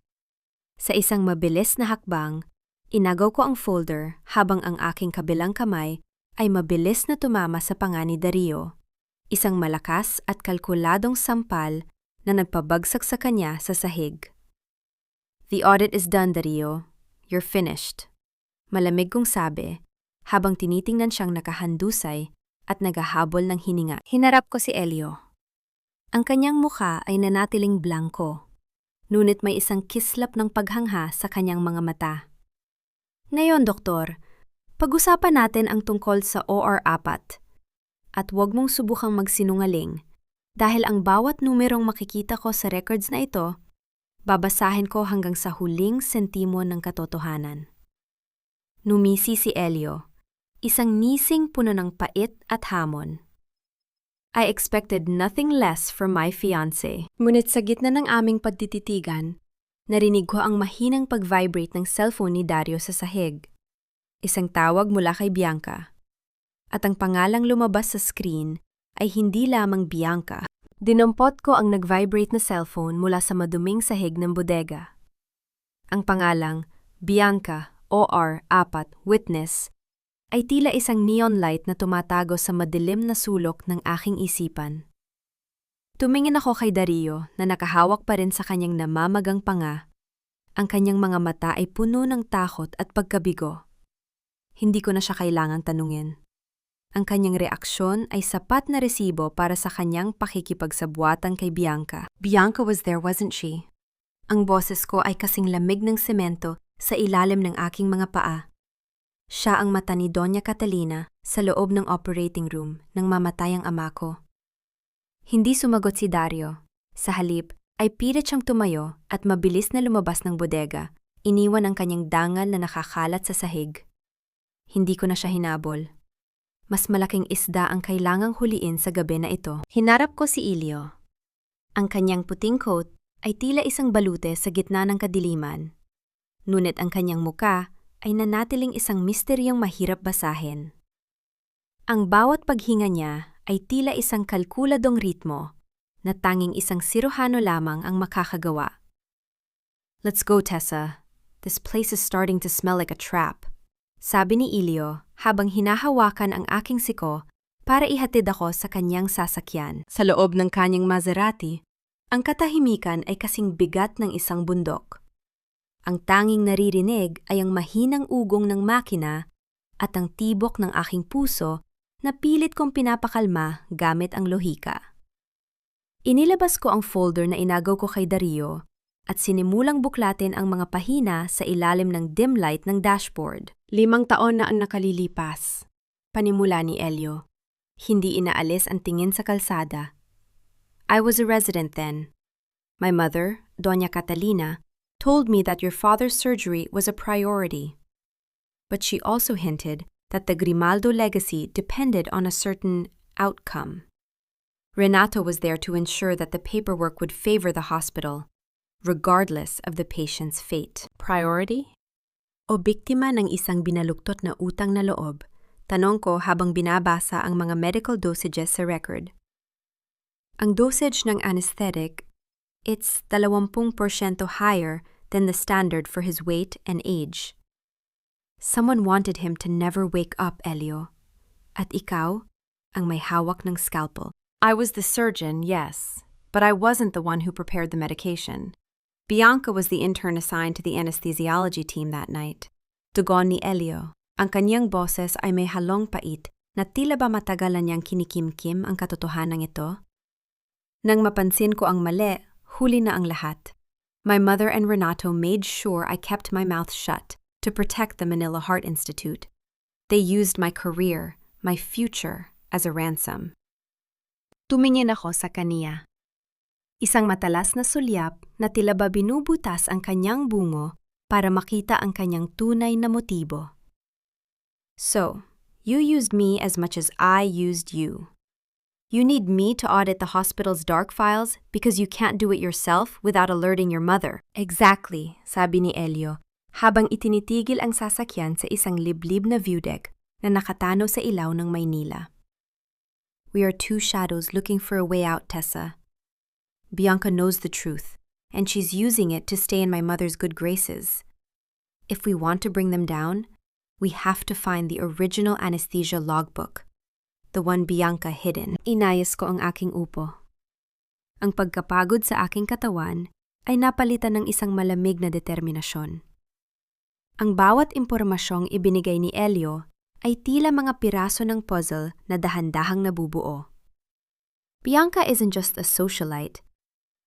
A: Sa isang mabilis na hakbang, inagaw ko ang folder habang ang aking kabilang kamay ay mabilis na tumama sa panga ni Dario. Isang malakas at kalkuladong sampal na nagpabagsak sa kanya sa sahig. The audit is done, Dario. You're finished. Malamig kong sabi, habang tinitingnan siyang nakahandusay at nagahabol ng hininga. Hinarap ko si Elio. Ang kanyang mukha ay nanatiling blanko, ngunit may isang kislap ng paghangha sa kanyang mga mata. Ngayon, doktor, pag-usapan natin ang tungkol sa OR4. At huwag mong subukang magsinungaling dahil ang bawat numerong makikita ko sa records na ito, babasahin ko hanggang sa huling sentimo ng katotohanan. Numisi si Elio, isang nising puno ng pait at hamon. I expected nothing less from my fiancé.
B: Ngunit sa gitna ng aming pagtititigan, narinig ko ang mahinang pag-vibrate ng cellphone ni Dario sa sahig. Isang tawag mula kay Bianca. At ang pangalang lumabas sa screen ay hindi lamang Bianca. Dinampot ko ang nag-vibrate na cellphone mula sa maduming sahig ng bodega. Ang pangalang Bianca OR4 Witness ay tila isang neon light na tumatago sa madilim na sulok ng aking isipan. Tumingin ako kay Dario na nakahawak pa rin sa kanyang namamagang panga. Ang kanyang mga mata ay puno ng takot at pagkabigo. Hindi ko na siya kailangang tanungin. Ang kanyang reaksyon ay sapat na resibo para sa kanyang pakikipagsabuatan kay Bianca.
C: Bianca was there, wasn't she?
B: Ang boses ko ay kasing lamig ng semento sa ilalim ng aking mga paa. Siya ang mata ni Doña Catalina sa loob ng operating room nang mamatay ang ama ko. Hindi sumagot si Dario. Sa halip ay pilit siyang tumayo at mabilis na lumabas ng bodega, iniwan ang kanyang dangal na nakakalat sa sahig. Hindi ko na siya hinabol. Mas malaking isda ang kailangang huliin sa gabi na ito.
A: Hinarap ko si Elio. Ang kanyang puting coat ay tila isang balute sa gitna ng kadiliman. Ngunit ang kanyang muka ay nanatiling isang misteryong mahirap basahin. Ang bawat paghinga niya ay tila isang kalkuladong ritmo na tanging isang siruhano lamang ang makakagawa.
C: Let's go, Tessa. This place is starting to smell like a trap.
A: Sabi ni Elio habang hinahawakan ang aking siko para ihatid ako sa kanyang sasakyan.
B: Sa loob ng kanyang Maserati, ang katahimikan ay kasing bigat ng isang bundok.
A: Ang tanging naririnig ay ang mahinang ugong ng makina at ang tibok ng aking puso na pilit kong pinapakalma gamit ang lohika. Inilabas ko ang folder na inagaw ko kay Dario at sinimulang buklatin ang mga pahina sa ilalim ng dim light ng dashboard.
B: 5 taon na ang nakalilipas. Panimula ni Elio. Hindi inaalis ang tingin sa kalsada.
A: I was a resident then. My mother, Doña Catalina, told me that your father's surgery was a priority. But she also hinted that the Grimaldo legacy depended on a certain outcome. Renato was there to ensure that the paperwork would favor the hospital, regardless of the patient's fate.
B: Priority? O biktima ng isang binaluktot na utang na loob? Tanong ko habang binabasa ang mga medical dosages sa record. Ang dosage ng anesthetic, it's 20% higher than the standard for his weight and age. Someone wanted him to never wake up, Elio. At ikaw, ang may hawak ng scalpel.
C: I was the surgeon, yes, but I wasn't the one who prepared the medication. Bianca was the intern assigned to the anesthesiology team that night.
B: Tugon ni Elio. Ang kanyang boses ay may halong pait na tila ba matagalan niyang kinikimkim ang katotohanan ito. Nang mapansin ko ang mali, huli na ang lahat. My mother and Renato made sure I kept my mouth shut to protect the Manila Heart Institute. They used my career, my future, as a ransom. Tumingin ako sa kaniya. Isang matalas na sulyap na tila ba binubutas ang kanyang bungo para makita ang kanyang tunay na motibo.
A: So, you used me as much as I used you. You need me to audit the hospital's dark files because you can't do it yourself without alerting your mother.
B: Exactly, sabi ni Elio, habang itinitigil ang sasakyan sa isang liblib na view deck na nakatanaw sa ilaw ng Maynila.
A: We are two shadows looking for a way out, Tessa. Bianca knows the truth, and she's using it to stay in my mother's good graces. If we want to bring them down, we have to find the original anesthesia logbook, the one Bianca hidden.
B: Inayos ko ang aking upo. Ang pagkapagod sa aking katawan ay napalitan ng isang malamig na determinasyon. Ang bawat impormasyong ibinigay ni Elio ay tila mga piraso ng puzzle na dahan-dahang nabubuo.
A: Bianca isn't just a socialite.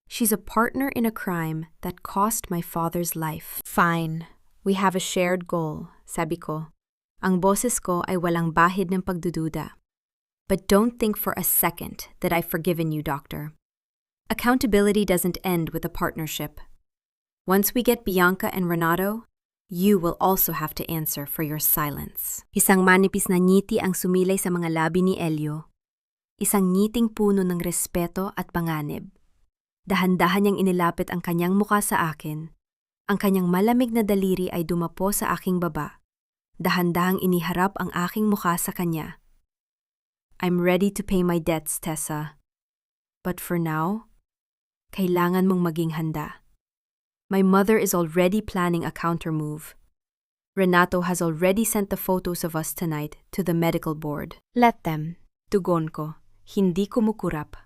A: She's a partner in a crime that cost my father's life. Fine. We have a shared goal, sabi ko. Ang boses ko ay walang bahid ng pagdududa. But don't think for a second that I've forgiven you, Doctor. Accountability doesn't end with a partnership. Once we get Bianca and Renato, you will also have to answer for your silence. Isang manipis na ngiti ang sumilay sa mga labi ni Elio. Isang ngiting puno ng respeto at panganib. Dahan-dahan niyang inilapit ang kanyang muka sa akin. Ang kanyang malamig na daliri ay dumapo sa aking baba. Dahan-dahang iniharap ang aking mukha sa kanya. I'm ready to pay my debts, Tessa. But for now, kailangan mong maging handa. My mother is already planning a countermove. Renato has already sent the photos of us tonight to the medical board.
B: Let them.
A: Tugon ko, hindi kumukurap.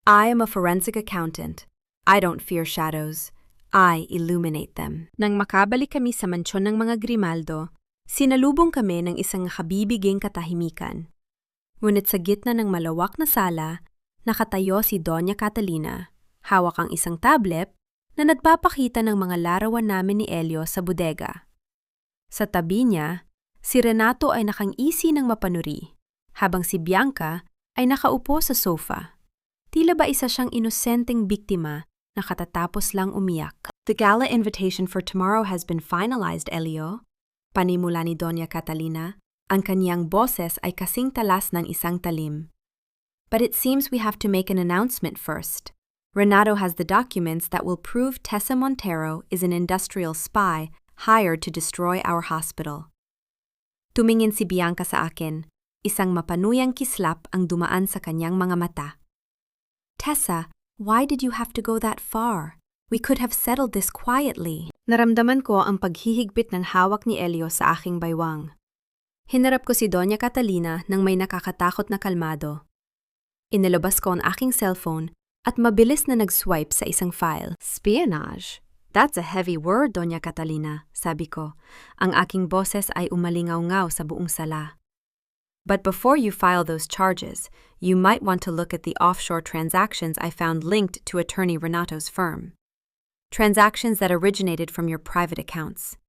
A: I am a forensic accountant. I don't fear shadows. I illuminate them.
B: Nang makabalik kami sa mansyon ng mga Grimaldo, sinalubong kami ng isang nakabibiging katahimikan. Ngunit sa gitna ng malawak na sala, nakatayo si Doña Catalina, hawak ang isang tablet na nagpapakita ng mga larawan namin ni Elio sa bodega. Sa tabi niya, si Renato ay nakangisi ng mapanuri, habang si Bianca ay nakaupo sa sofa. Tila ba isa siyang inosenteng biktima na katatapos lang umiyak.
C: The gala invitation for tomorrow has been finalized, Elio.
A: Panimula ni Doña Catalina, ang kaniyang boses ay kasing talas ng isang talim.
C: But it seems we have to make an announcement first. Renato has the documents that will prove Tessa Montero is an industrial spy hired to destroy our hospital.
A: Tumingin si Bianca sa akin, isang mapanuyang kislap ang dumaan sa kanyang mga mata.
C: Tessa, why did you have to go that far? We could have settled this quietly.
A: Naramdaman ko ang paghihigpit ng hawak ni Elio sa aking baywang. Hinarap ko si Doña Catalina nang may nakakatakot na kalmado. Inilabas ko ang aking cellphone at mabilis na nag-swipe sa isang file.
C: Espionage? That's a heavy word, Doña Catalina, sabi ko.
A: Ang aking boses ay umalingaw-ngaw sa buong sala. But before you file those charges, you might want to look at the offshore transactions I found linked to Attorney Renato's firm. Transactions that originated from your private accounts.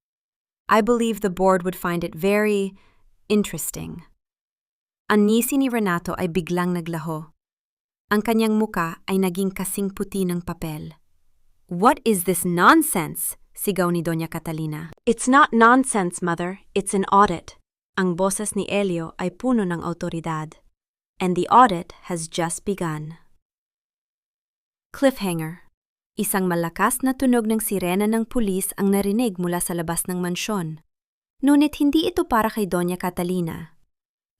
A: I believe the board would find it very interesting. Ang ngisi ni Renato ay biglang naglaho. Ang kanyang muka ay naging kasing puti ng papel. What is this nonsense? Sigaw ni Doña Catalina.
C: It's not nonsense, Mother. It's an audit.
A: Ang boses ni Elio ay puno ng autoridad. And the audit has just begun. Cliffhanger. Isang malakas na tunog ng sirena ng pulis ang narinig mula sa labas ng mansyon. Ngunit hindi ito para kay Doña Catalina.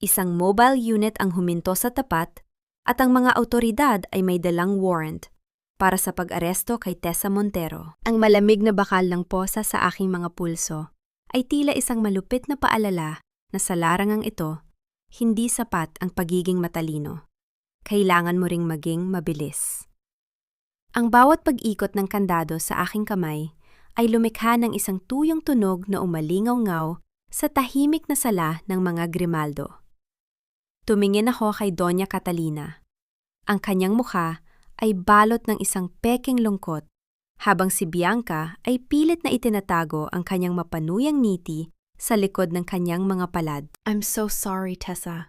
A: Isang mobile unit ang huminto sa tapat at ang mga autoridad ay may dalang warrant para sa pag-aresto kay Tessa Montero. Ang malamig na bakal ng posa sa aking mga pulso ay tila isang malupit na paalala na sa larangang ito, hindi sapat ang pagiging matalino. Kailangan mo ring maging mabilis. Ang bawat pag-ikot ng kandado sa aking kamay ay lumikha ng isang tuyong tunog na umalingaw-ngaw sa tahimik na sala ng mga Grimaldo. Tumingin ako kay Doña Catalina. Ang kanyang mukha ay balot ng isang peking lungkot, habang si Bianca ay pilit na itinatago ang kanyang mapanuyang ngiti sa likod ng kanyang mga palad.
B: I'm so sorry, Tessa.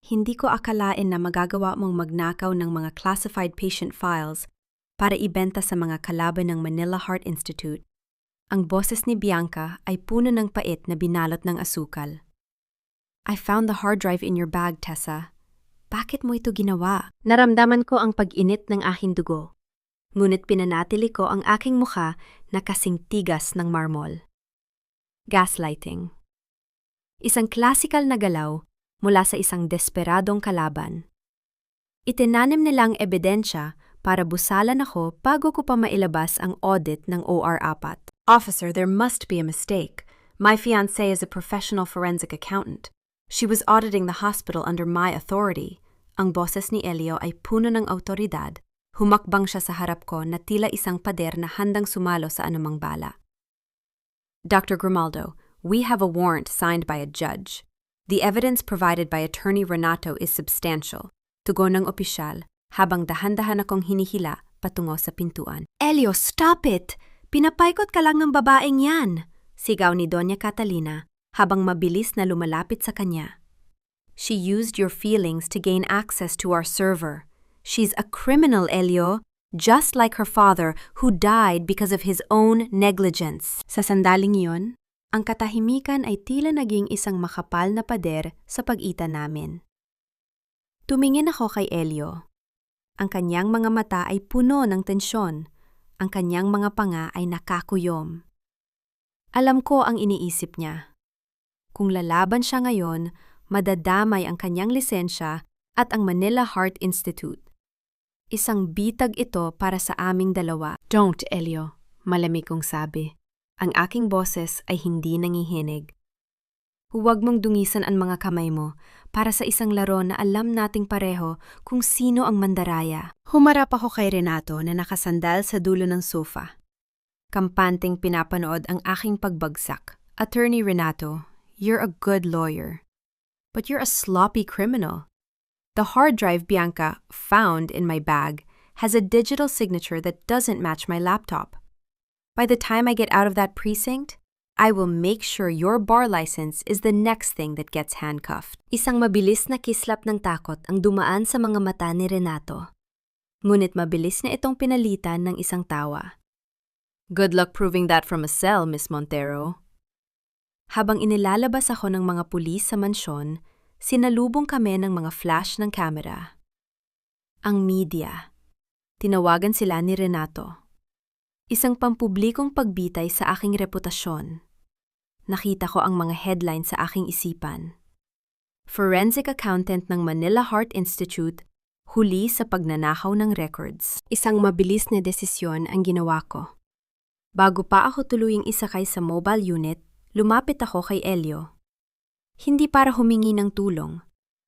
A: Hindi ko akalain na magagawa mong magnakaw ng mga classified patient files para ibenta sa mga kalaban ng Manila Heart Institute. Ang boses ni Bianca ay puno ng pait na binalot ng asukal. I found the hard drive in your bag, Tessa. Bakit mo ito ginawa? Naramdaman ko ang pag-init ng aking dugo. Ngunit pinanatili ko ang aking mukha na kasing tigas ng marmol. Gaslighting. Isang klasikal na galaw mula sa isang desperadong kalaban. Itinanim nilang ebidensya para busalan ako bago ko pa mailabas ang audit ng OR4. Officer, there must be a mistake. My fiancé is a professional forensic accountant. She was auditing the hospital under my authority. Ang boses ni Elio ay puno ng autoridad. Humakbang siya sa harap ko na tila isang pader na handang sumalo sa anumang bala. Dr. Grimaldo, we have a warrant signed by a judge. The evidence provided by Attorney Renato is substantial. Tugon ng opisyal habang dahan-dahan akong hinihila patungo sa pintuan.
C: Elio, stop it! Pinapaikot ka lang ng babaeng yan!
A: Sigaw ni Doña Catalina habang mabilis na lumalapit sa kanya. She used your feelings to gain access to our server. She's a criminal, Elio, just like her father who died because of his own negligence.
B: Sa sandaling iyon, ang katahimikan ay tila naging isang makapal na pader sa pagitan namin. Tumingin ako kay Elio. Ang kanyang mga mata ay puno ng tensyon. Ang kanyang mga panga ay nakakuyom. Alam ko ang iniisip niya. Kung lalaban siya ngayon, madadamay ang kanyang lisensya at ang Manila Heart Institute. Isang bitag ito para sa aming dalawa.
A: Don't, Elio, malamig kong sabi. Ang aking boses ay hindi nangihinig. Huwag mong dungisan ang mga kamay mo para sa isang laro na alam nating pareho kung sino ang mandaraya.
B: Humarap ako kay Renato na nakasandal sa dulo ng sofa.
A: Kampanteng pinapanood ang aking pagbagsak.
B: Attorney Renato, you're a good lawyer.
A: But you're a sloppy criminal. The hard drive Bianca found in my bag has a digital signature that doesn't match my laptop. By the time I get out of that precinct, I will make sure your bar license is the next thing that gets handcuffed.
C: Isang mabilis na kislap ng takot ang dumaan sa mga mata ni Renato.
A: Ngunit mabilis na itong pinalitan ng isang tawa. Good luck proving that from a cell, Miss Montero. Habang inilalabas ako ng mga pulis sa mansyon, sinalubong kami ng mga flash ng kamera. Ang media. Tinawagan sila ni Renato. Isang pampublikong pagbitay sa aking reputasyon. Nakita ko ang mga headlines sa aking isipan. Forensic accountant ng Manila Heart Institute, huli sa pagnanakaw ng records.
B: Isang mabilis na desisyon ang ginawa ko.
A: Bago pa ako tuluyang isakay sa mobile unit, lumapit ako kay Elio. Hindi para humingi ng tulong,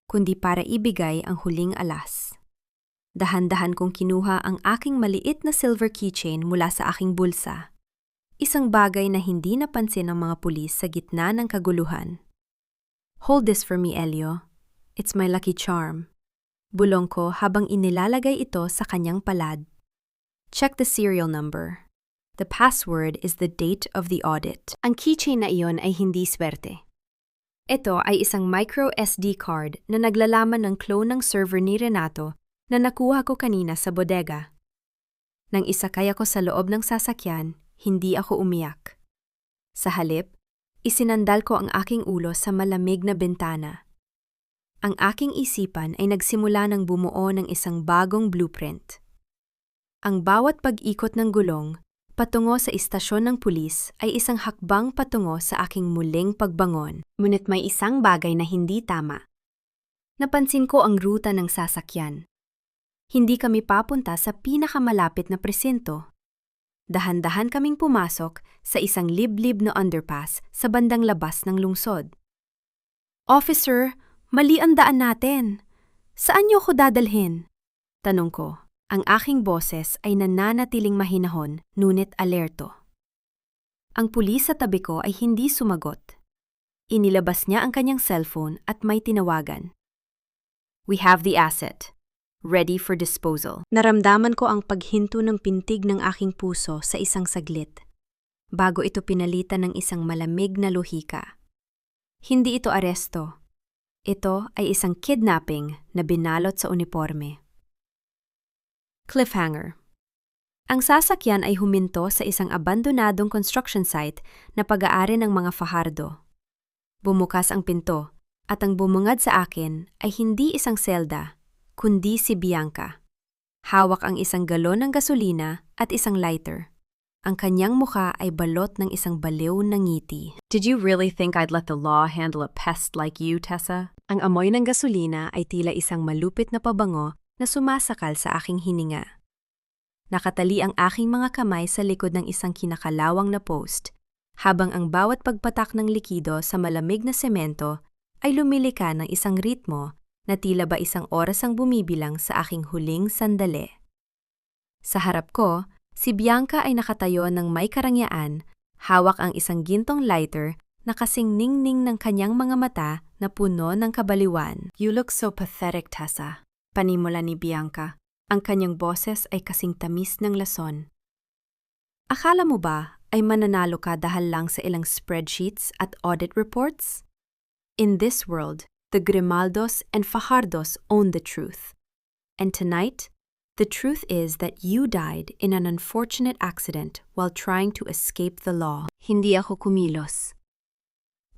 A: kundi para ibigay ang huling alas. Dahan-dahan kong kinuha ang aking maliit na silver keychain mula sa aking bulsa. Isang bagay na hindi napansin ng mga pulis sa gitna ng kaguluhan. Hold this for me, Elio. It's my lucky charm. Bulong ko habang inilalagay ito sa kanyang palad. Check the serial number. The password is the date of the audit.
B: Ang keychain na iyon ay hindi swerte.
A: Ito ay isang micro SD card na naglalaman ng clone ng server ni Renato na nakuha ko kanina sa bodega. Nang isakay ako sa loob ng sasakyan, hindi ako umiyak. Sa halip, isinandal ko ang aking ulo sa malamig na bintana. Ang aking isipan ay nagsimula ng bumuo ng isang bagong blueprint. Ang bawat pag-ikot ng gulong patungo sa istasyon ng pulis ay isang hakbang patungo sa aking muling pagbangon. Ngunit may isang bagay na hindi tama. Napansin ko ang ruta ng sasakyan. Hindi kami papunta sa pinakamalapit na presinto. Dahan-dahan kaming pumasok sa isang liblib na underpass sa bandang labas ng lungsod. Officer, mali ang daan natin. Saan niyo ko dadalhin? Tanong ko. Ang aking boses ay nananatiling mahinahon, ngunit alerto. Ang pulis sa tabi ko ay hindi sumagot. Inilabas niya ang kanyang cellphone at may tinawagan. We have the asset. Ready for disposal. Naramdaman ko ang paghinto ng pintig ng aking puso sa isang saglit, bago ito pinalitan ng isang malamig na lohika. Hindi ito aresto. Ito ay isang kidnapping na binalot sa uniforme. Cliffhanger. Ang sasakyan ay huminto sa isang abandonadong construction site na pag-aari ng mga Fajardo. Bumukas ang pinto, at ang bumungad sa akin ay hindi isang selda, kundi si Bianca. Hawak ang isang galon ng gasolina at isang lighter. Ang kanyang mukha ay balot ng isang baliw na ngiti. Did you really think I'd let the law handle a pest like you, Tessa? Ang amoy ng gasolina ay tila isang malupit na pabango na sumasakal sa aking hininga. Nakatali ang aking mga kamay sa likod ng isang kinakalawang na post, habang ang bawat pagpatak ng likido sa malamig na semento ay lumilika ng isang ritmo na tila ba isang oras ang bumibilang sa aking huling sandali. Sa harap ko, si Bianca ay nakatayo ng may karangyaan, hawak ang isang gintong lighter na kasing ningning ng kanyang mga mata na puno ng kabaliwan. You look so pathetic, Tessa. Panimula ni Bianca. Ang kanyang boses ay kasing tamis ng lason. Akala mo ba ay mananalo ka dahil lang sa ilang spreadsheets at audit reports? In this world, the Grimaldos and Fajardos own the truth. And tonight, the truth is that you died in an unfortunate accident while trying to escape the law. Hindi ako kumilos.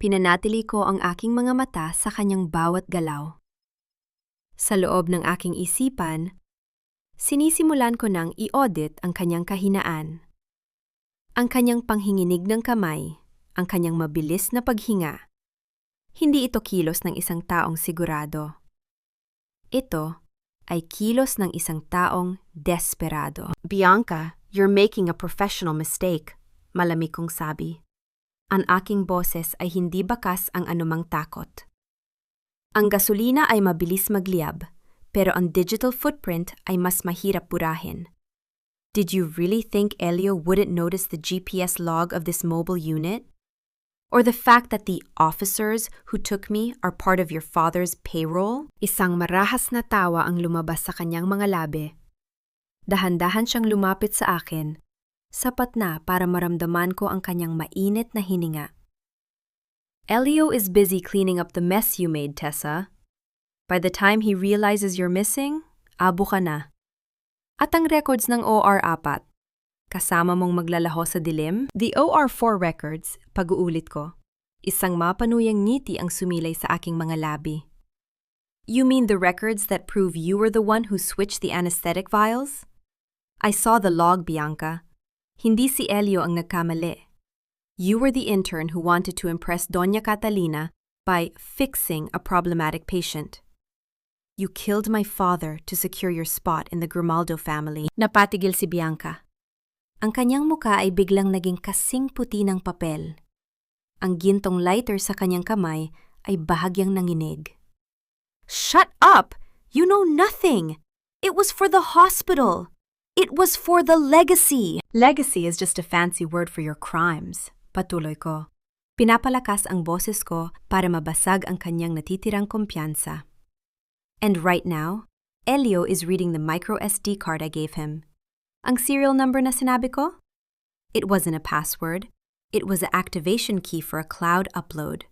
A: Pinanatili ko ang aking mga mata sa kanyang bawat galaw. Sa loob ng aking isipan, sinisimulan ko nang i-audit ang kanyang kahinaan. Ang kanyang panghinginig ng kamay, ang kanyang mabilis na paghinga. Hindi ito kilos ng isang taong sigurado. Ito ay kilos ng isang taong desperado.
B: Bianca, you're making a professional mistake, malamig kong sabi.
A: Ang aking boses ay hindi bakas ang anumang takot. Ang gasolina ay mabilis magliyab, pero ang digital footprint ay mas mahirap burahin. Did you really think Elio wouldn't notice the GPS log of this mobile unit? Or the fact that the officers who took me are part of your father's payroll?
B: Isang marahas na tawa ang lumabas sa kanyang mga labi.
A: Dahan-dahan siyang lumapit sa akin, sapat na para maramdaman ko ang kanyang mainit na hininga. Elio is busy cleaning up the mess you made, Tessa. By the time he realizes you're missing, abo ka na. At ang records ng OR4, kasama mong maglalaho sa dilim? The OR4 records, pag-uulit ko. Isang mapanuyang ngiti ang sumilay sa aking mga labi. You mean the records that prove you were the one who switched the anesthetic vials? I saw the log, Bianca. Hindi si Elio ang nagkamali. You were the intern who wanted to impress Doña Catalina by fixing a problematic patient. You killed my father to secure your spot in the Grimaldo family. Napatigil si Bianca. Ang kanyang muka ay biglang naging kasing puti ng papel. Ang gintong lighter sa kanyang kamay ay bahagyang nanginig. Shut up! You know nothing! It was for the hospital! It was for the legacy! Legacy is just a fancy word for your crimes. Patuloy ko. Pinapalakas ang boses ko para mabasag ang kanyang natitirang kumpiyansa. And right now, Elio is reading the micro SD card I gave him. Ang serial number na sinabi ko? It wasn't a password. It was an activation key for a cloud upload.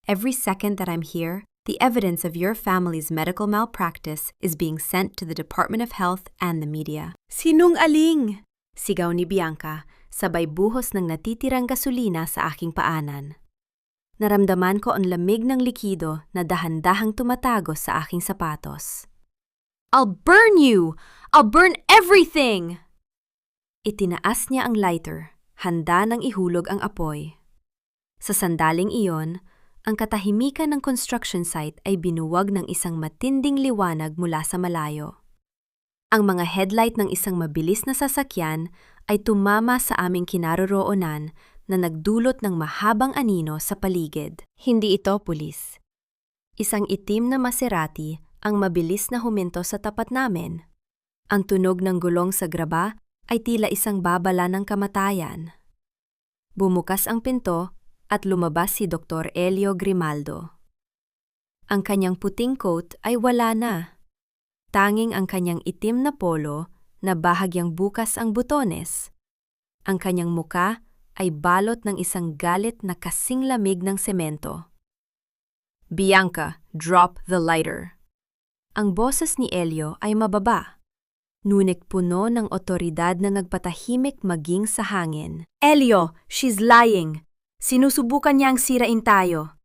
A: Every second that I'm here, the evidence of your family's medical malpractice is being sent to the Department of Health and the media. Sinungaling! Sigaw ni Bianca, sabay buhos ng natitirang gasolina sa aking paanan. Naramdaman ko ang lamig ng likido na dahan-dahang tumatago sa aking sapatos. I'll burn you! I'll burn everything! Itinaas niya ang lighter, handa nang ihulog ang apoy. Sa sandaling iyon, ang katahimikan ng construction site ay binuwag ng isang matinding liwanag mula sa malayo. Ang mga headlight ng isang mabilis na sasakyan ay tumama sa aming kinaroroonan na nagdulot ng mahabang anino sa paligid. Hindi ito pulis. Isang itim na Maserati ang mabilis na huminto sa tapat namin. Ang tunog ng gulong sa graba ay tila isang babala ng kamatayan. Bumukas ang pinto at lumabas si Dr. Elio Grimaldo. Ang kanyang puting coat ay wala na. Tanging ang kanyang itim na polo na bahagyang bukas ang butones. Ang kanyang muka ay balot ng isang galit na kasing lamig ng semento. Bianca, drop the lighter. Ang boses ni Elio ay mababa, ngunit puno ng otoridad na nagpatahimik maging sa hangin. Elio, she's lying! Sinusubukan niyang sirain tayo.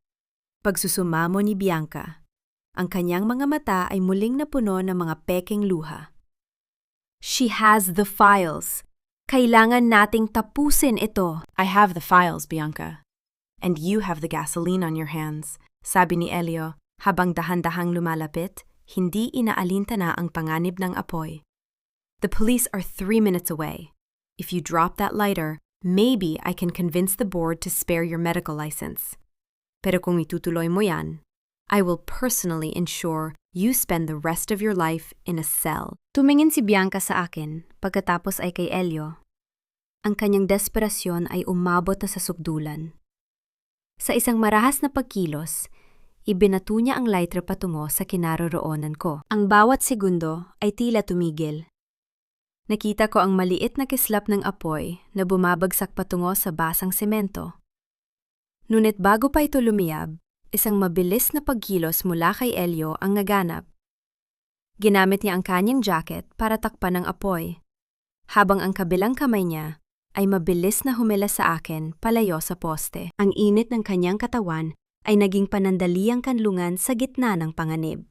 A: Pagsusumamo ni Bianca. Ang kanyang mga mata ay muling napuno ng mga pekeng luha. She has the files. Kailangan nating tapusin ito. I have the files, Bianca. And you have the gasoline on your hands, sabi ni Elio habang dahan-dahang lumalapit, hindi inaalintana ang panganib ng apoy. The police are 3 minutes away. If you drop that lighter, maybe I can convince the board to spare your medical license. Pero kung itutuloy mo yan, I will personally ensure you spend the rest of your life in a cell. Tumingin si Bianca sa akin, pagkatapos ay kay Elio. Ang kanyang desperasyon ay umabot na sa sukdulan. Sa isang marahas na pagkilos, Ibinato niya ang lighter patungo sa kinaroroonan ko. Ang bawat segundo ay tila tumigil. Nakita ko ang maliit na kislap ng apoy na bumabagsak patungo sa basang semento. Ngunit bago pa ito lumiyab, isang mabilis na pagkilos mula kay Elio ang naganap. Ginamit niya ang kanyang jacket para takpan ang apoy, habang ang kabilang kamay niya ay mabilis na humilas sa akin palayo sa poste. Ang init ng kanyang katawan ay naging panandaliang kanlungan sa gitna ng panganib.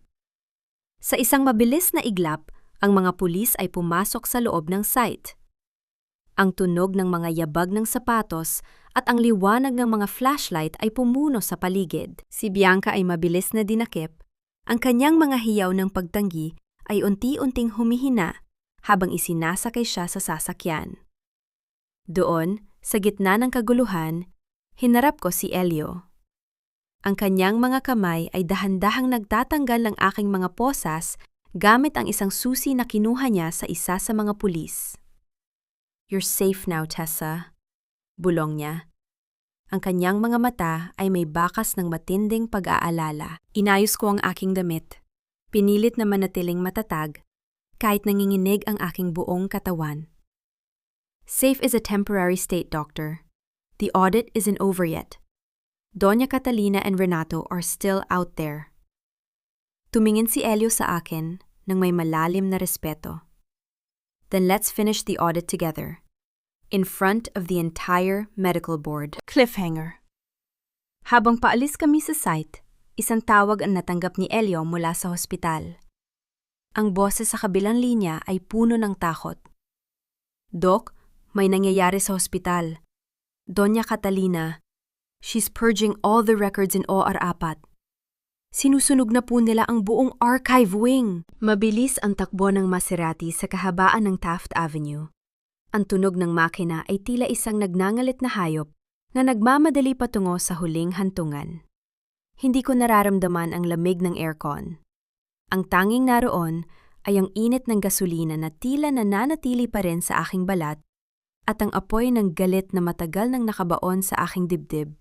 A: Sa isang mabilis na iglap, ang mga pulis ay pumasok sa loob ng site. Ang tunog ng mga yabag ng sapatos at ang liwanag ng mga flashlight ay pumuno sa paligid. Si Bianca ay mabilis na dinakip. Ang kanyang mga hiyaw ng pagtanggi ay unti-unting humihina habang isinasakay siya sa sasakyan. Doon, sa gitna ng kaguluhan, hinarap ko si Elio. Ang kanyang mga kamay ay dahan-dahang nagtatanggal ng aking mga posas gamit ang isang susi na kinuha niya sa isa sa mga pulis. "You're safe now, Tessa," bulong niya. Ang kanyang mga mata ay may bakas ng matinding pag-aalala. Inayos ko ang aking damit. Pinilit na manatiling matatag, kahit nanginginig ang aking buong katawan. "Safe is a temporary state, Doctor. The audit isn't over yet. Doña Catalina and Renato are still out there." Tumingin si Elio sa akin ng may malalim na respeto. "Then let's finish the audit together. In front of the entire medical board."
B: Cliffhanger.
A: Habang paalis kami sa site, isang tawag ang natanggap ni Elio mula sa hospital. Ang boses sa kabilang linya ay puno ng takot. "Doc, may nangyayari sa hospital. Doña Catalina, she's purging all the records in OR4. Sinusunog na po nila ang buong archive wing." Mabilis ang takbo ng Maserati sa kahabaan ng Taft Avenue. Ang tunog ng makina ay tila isang nagngangalit na hayop na nagmamadali patungo sa huling hantungan. Hindi ko nararamdaman ang lamig ng aircon. Ang tanging naroon ay ang init ng gasolina na tila nananatili pa rin sa aking balat at ang apoy ng galit na matagal nang nakabaon sa aking dibdib.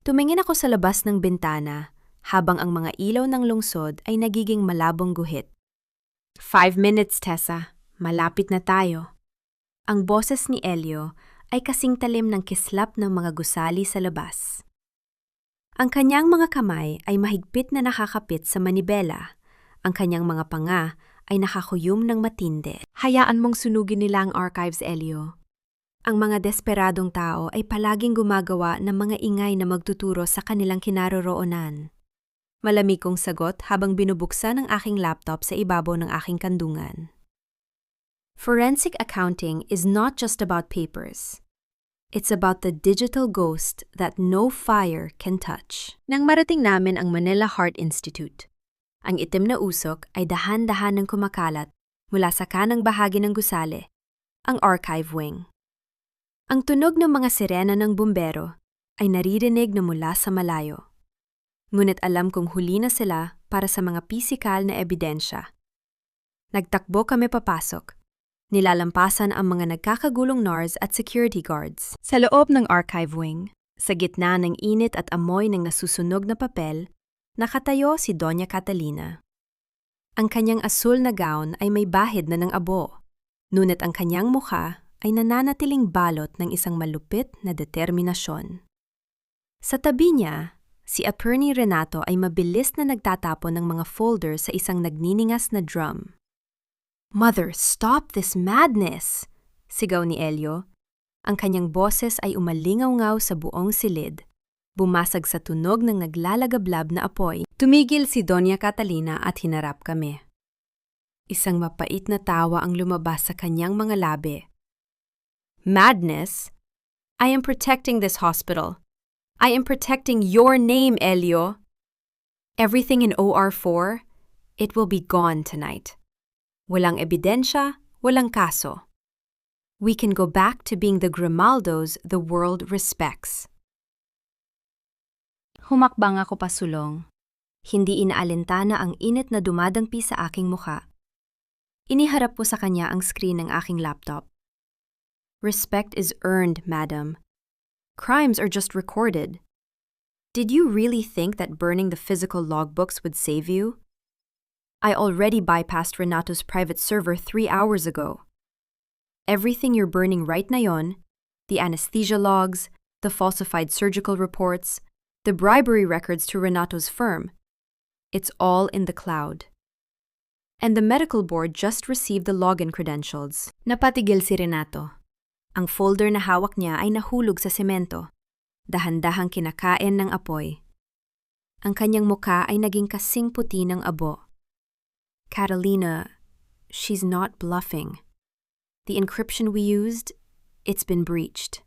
A: Tumingin ako sa labas ng bintana habang ang mga ilaw ng lungsod ay nagiging malabong guhit. 5 minutes, Tessa. Malapit na tayo." Ang boses ni Elio ay kasing talim ng kislap ng mga gusali sa labas. Ang kanyang mga kamay ay mahigpit na nakakapit sa manibela. Ang kanyang mga panga ay nakakuyom ng matindi. "Hayaan mong sunugin nila ang archives, Elio. Ang mga desperadong tao ay palaging gumagawa ng mga ingay na magtuturo sa kanilang kinaroroonan." Malamig kong sagot habang binubuksan ang aking laptop sa ibabaw ng aking kandungan. Forensic accounting is not just about papers. It's about the digital ghost that no fire can touch. Nang marating namin ang Manila Heart Institute, ang itim na usok ay dahan-dahan ng kumakalat mula sa kanang bahagi ng gusali, ang archive wing. Ang tunog ng mga sirena ng bumbero ay naririnig na mula sa malayo. Ngunit alam kong huli na sila para sa mga pisikal na ebidensya. Nagtakbo kami papasok. Nilalampasan ang mga nagkakagulong NARS at security guards. Sa loob ng archive wing, sa gitna ng init at amoy ng nasusunog na papel, nakatayo si Doña Catalina. Ang kanyang asul na gown ay may bahid na ng abo, ngunit ang kanyang mukha ay nananatiling balot ng isang malupit na determinasyon. Sa tabi niya, si Attorney Renato ay mabilis na nagtatapon ng mga folder sa isang nagniningas na drum. "Mother, stop this madness!" sigaw ni Elio. Ang kanyang boses ay umalingaw-ngaw sa buong silid, bumasag sa tunog ng naglalagablab na apoy. Tumigil si Doña Catalina at hinarap kami. Isang mapait na tawa ang lumabas sa kanyang mga labi. "Madness? I am protecting this hospital. I am protecting your name, Elio. Everything in OR4, it will be gone tonight. Walang ebidensya, walang kaso. We can go back to being the Grimaldos the world respects." Humakbang ako pasulong. Hindi inaalintana ang init na dumadampi sa aking mukha. Iniharap ko sa kanya ang screen ng aking laptop. "Respect is earned, madam. Crimes are just recorded. Did you really think that burning the physical logbooks would save you? I already bypassed Renato's private server 3 hours ago. Everything you're burning right ngayon, the anesthesia logs, the falsified surgical reports, the bribery records to Renato's firm, it's all in the cloud. And the medical board just received the login credentials. Napatigil si Renato. Ang folder na hawak niya ay nahulog sa semento. Dahan-dahang kinakain ng apoy. Ang kanyang muka ay naging kasing puti ng abo. Catalina, she's not bluffing. The encryption we used, it's been breached.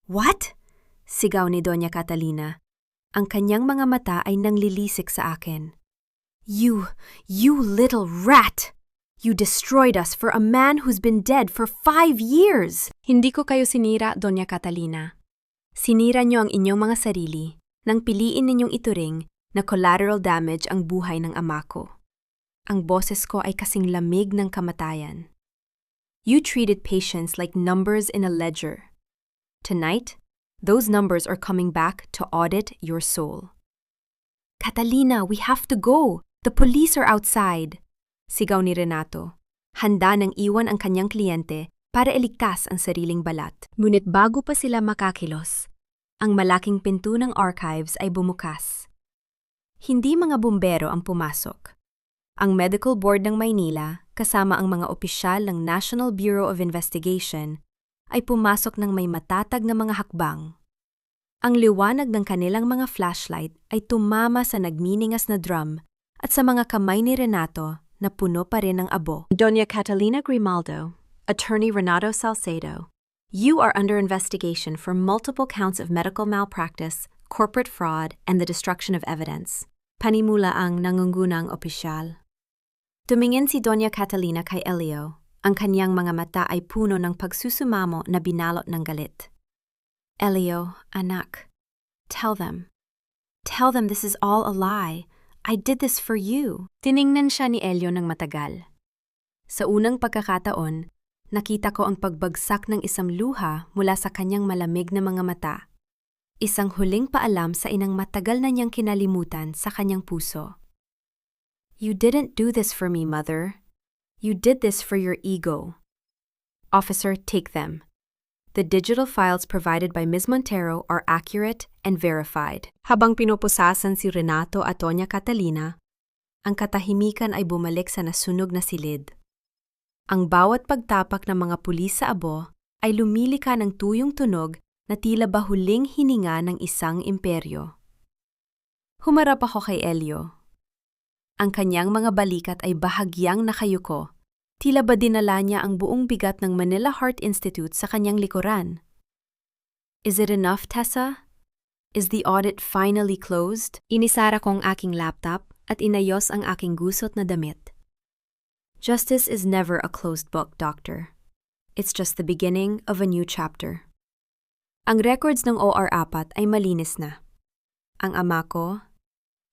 A: What? Sigaw ni Doña Catalina. Ang kanyang mga mata ay nanglilisik sa akin. You little rat! You destroyed us for a man who's been dead for 5 years!
B: Hindi ko kayo sinira, Doña Catalina.
A: Sinira niyo ang inyong mga sarili nang piliin ninyong ituring na collateral damage ang buhay ng ama ko. Ang boses ko ay kasing lamig ng kamatayan. You treated patients like numbers in a ledger. Tonight, those numbers are coming back to audit your soul. Catalina, we have to go! The police are outside! Sigaw ni Renato. Handa nang iwan ang kanyang kliyente para iligtas ang sariling balat. Ngunit bago pa sila makakilos, ang malaking pinto ng archives ay bumukas. Hindi mga bumbero ang pumasok. Ang Medical Board ng Maynila, kasama ang mga opisyal ng National Bureau of Investigation, ay pumasok ng may matatag na mga hakbang. Ang liwanag ng kanilang mga flashlight ay tumama sa nagminingas na drum at sa mga kamay ni Renato na puno pa rin ng abo. Doña Catalina Grimaldo, Attorney Renato Salcedo, you are under investigation for multiple counts of medical malpractice, corporate fraud, and the destruction of evidence. Panimula ang nangungunang opisyal. Tumingin si Doña Catalina kay Elio. Ang kanyang mga mata ay puno ng pagsusumamo na binalot ng galit. Elio, anak, tell them. Tell them this is all a lie. I did this for you. Tiningnan siya ni Elio ng matagal. Sa unang pagkakataon, nakita ko ang pagbagsak ng isang luha mula sa kanyang malamig na mga mata. Isang huling paalam sa inang matagal na niyang kinalimutan sa kanyang puso. You didn't do this for me, Mother. You did this for your ego. Officer, take them. The digital files provided by Ms. Montero are accurate and verified. Habang pinupusasan si Renato at Doña Catalina, ang katahimikan ay bumalik sa nasunog na silid. Ang bawat pagtapak ng mga pulis sa abo ay lumilika ng tuyong tunog na tila ba huling hininga ng isang imperyo. Humarap ako kay Elio. Ang kanyang mga balikat ay bahagyang nakayuko. Tila ba dinala niya ang buong bigat ng Manila Heart Institute sa kanyang likuran. Is it enough, Tessa? Is the audit finally closed? Inisara ko ang aking laptop at inayos ang aking gusot na damit. Justice is never a closed book, Doctor. It's just the beginning of a new chapter. Ang records ng OR4 ay malinis na. Ang ama ko,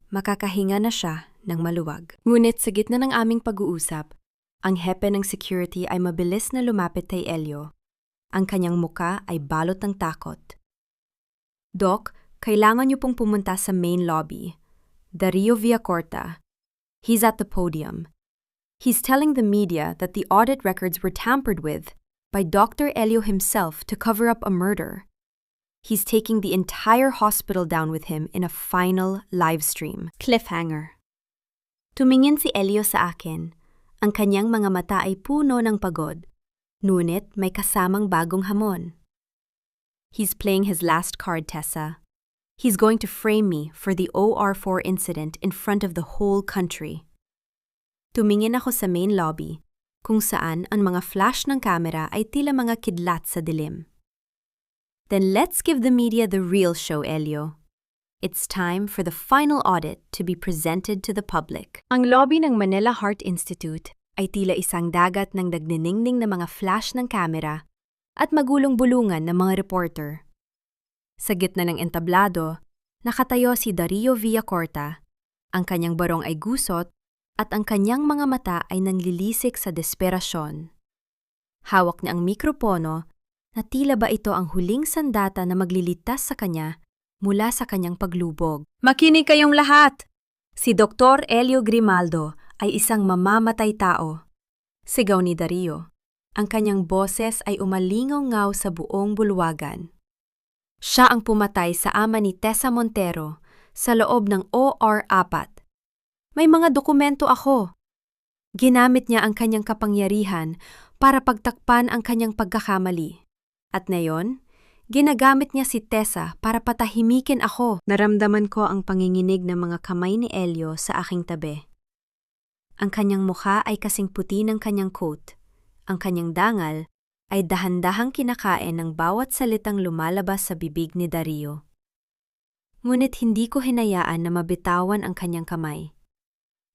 A: makakahinga na siya ng maluwag. Ngunit sa gitna ng aming pag-uusap, ang hepe ng security ay mabilis na lumapit kay Elio. Ang kanyang muka ay balot ng takot. Doc, kailangan niyo pong pumunta sa main lobby. Dario Villacorta. He's at the podium. He's telling the media that the audit records were tampered with by Dr. Elio himself to cover up a murder. He's taking the entire hospital down with him in a final live stream. Cliffhanger. Tumingin si Elio sa akin. Ang kanyang mga mata ay puno ng pagod. Ngunit may kasamang bagong hamon. He's playing his last card, Tessa. He's going to frame me for the OR4 incident in front of the whole country. Tumingin ako sa main lobby, kung saan ang mga flash ng kamera ay tila mga kidlat sa dilim. Then let's give the media the real show, Elio. It's time for the final audit to be presented to the public. Ang lobby ng Manila Heart Institute ay tila isang dagat ng nagniningning na mga flash ng kamera at magulong-bulungan ng mga reporter. Sa gitna ng entablado, nakatayo si Dario Villacorta. Ang kanyang barong ay gusot at ang kanyang mga mata ay nanglilisik sa desperasyon. Hawak niya ang mikropono na tila ba ito ang huling sandata na maglilitas sa kanya mula sa kanyang paglubog. Makinig kayong lahat! Si Dr. Elio Grimaldo ay isang mamamatay tao. Sigaw ni Dario. Ang kanyang boses ay umalingaw-ngaw sa buong bulwagan. Siya ang pumatay sa ama ni Tessa Montero sa loob ng OR-4. May mga dokumento ako. Ginamit niya ang kanyang kapangyarihan para pagtakpan ang kanyang pagkakamali. At ngayon, ginagamit niya si Tessa para patahimikin ako. Naramdaman ko ang panginginig ng mga kamay ni Elio sa aking tabi. Ang kanyang mukha ay kasing puti ng kanyang coat. Ang kanyang dangal ay dahan-dahang kinakain ng bawat salitang lumalabas sa bibig ni Dario. Ngunit hindi ko hinayaan na mabitawan ang kanyang kamay.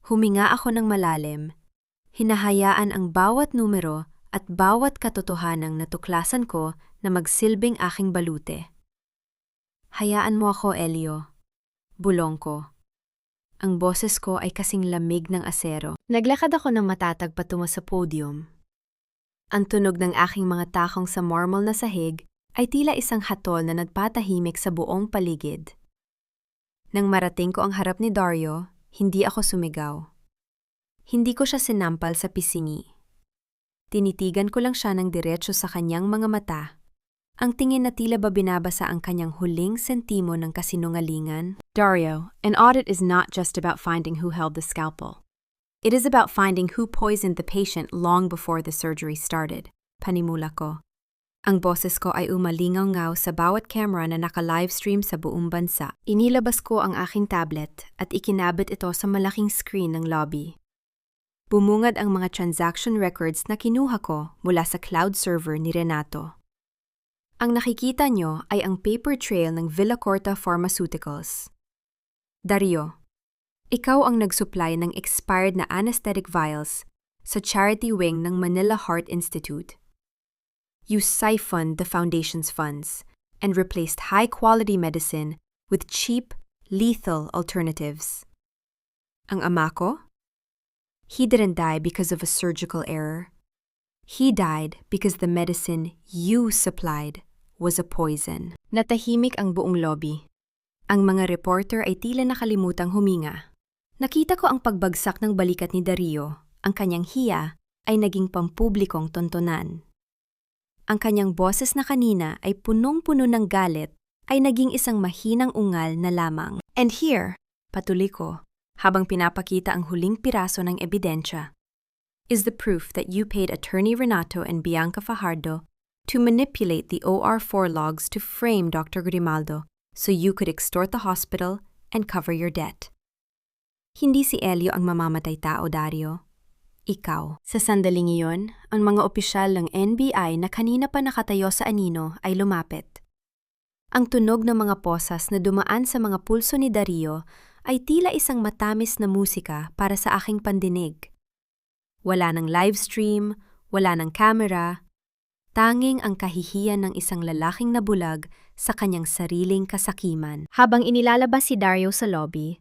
A: Huminga ako ng malalim, hinahayaan ang bawat numero at bawat katotohanang natuklasan ko na magsilbing aking balute. Hayaan mo ako, Elio. Bulong ko. Ang boses ko ay kasing lamig ng asero. Naglakad ako ng matatag patungo sa podium. Ang tunog ng aking mga takong sa marble na sahig ay tila isang hatol na nagpatahimik sa buong paligid. Nang marating ko ang harap ni Dario, hindi ako sumigaw. Hindi ko siya sinampal sa pisingi. Tinitigan ko lang siya ng diretso sa kanyang mga mata. Ang tingin na tila ba binabasa ang kanyang huling sentimo ng kasinungalingan.
B: Dario, an audit is not just about finding who held the scalpel. It is about finding who poisoned the patient long before the surgery started.
A: Panimula ko. Ang boses ko ay umalingaw-ngaw sa bawat camera na naka-livestream sa buong bansa. Inilabas ko ang aking tablet at ikinabit ito sa malaking screen ng lobby. Bumungad ang mga transaction records na kinuha ko mula sa cloud server ni Renato. Ang nakikita nyo ay ang paper trail ng Villacorta Pharmaceuticals. Dario, ikaw ang nagsupply ng expired na anesthetic vials sa charity wing ng Manila Heart Institute. You siphoned the foundation's funds and replaced high-quality medicine with cheap, lethal alternatives. Ang ama ko? He didn't die because of a surgical error. He died because the medicine you supplied was a poison. Natahimik ang buong lobby. Ang mga reporter ay tila nakalimutang huminga. Nakita ko ang pagbagsak ng balikat ni Dario. Ang kanyang hiya ay naging pampublikong tontonan. Ang kanyang boses na kanina ay punong-puno ng galit ay naging isang mahinang ungal na lamang. And here, patuloy ko, habang pinapakita ang huling piraso ng ebidensya, is the proof that you paid Attorney Renato and Bianca Fajardo to manipulate the OR4 logs to frame Dr. Grimaldo so you could extort the hospital and cover your debt. Hindi si Elio ang mamamatay tao, Dario. Ikaw. Sa sandaling iyon, ang mga opisyal ng NBI na kanina pa nakatayo sa anino ay lumapit. Ang tunog ng mga posas na dumaan sa mga pulso ni Dario ay tila isang matamis na musika para sa aking pandinig. Wala ng livestream, wala ng camera, tanging ang kahihiyan ng isang lalaking nabulag sa kanyang sariling kasakiman. Habang inilalabas si Dario sa lobby,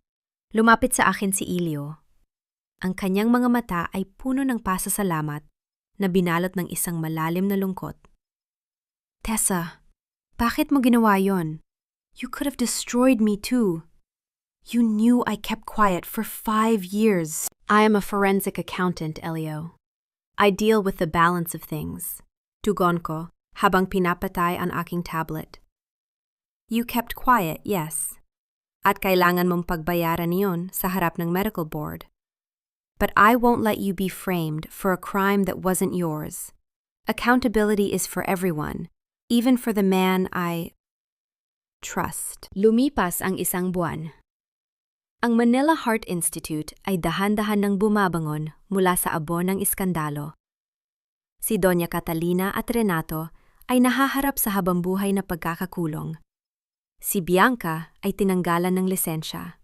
A: lumapit sa akin si Elio. Ang kanyang mga mata ay puno ng pasasalamat na binalot ng isang malalim na lungkot. Tessa, bakit mo ginawa yon? You could have destroyed me too. You knew I kept quiet for 5 years. I am a forensic accountant, Elio. I deal with the balance of things. Tugon ko habang pinapatay ang aking tablet. You kept quiet, yes. At kailangan mong pagbayaran niyon sa harap ng medical board. But I won't let you be framed for a crime that wasn't yours. Accountability is for everyone, even for the man I trust. Lumipas ang isang buwan. Ang Manila Heart Institute ay dahan-dahan nang bumabangon mula sa abo ng iskandalo. Si Doña Catalina at Renato ay nahaharap sa habambuhay na pagkakakulong. Si Bianca ay tinanggalan ng lisensya.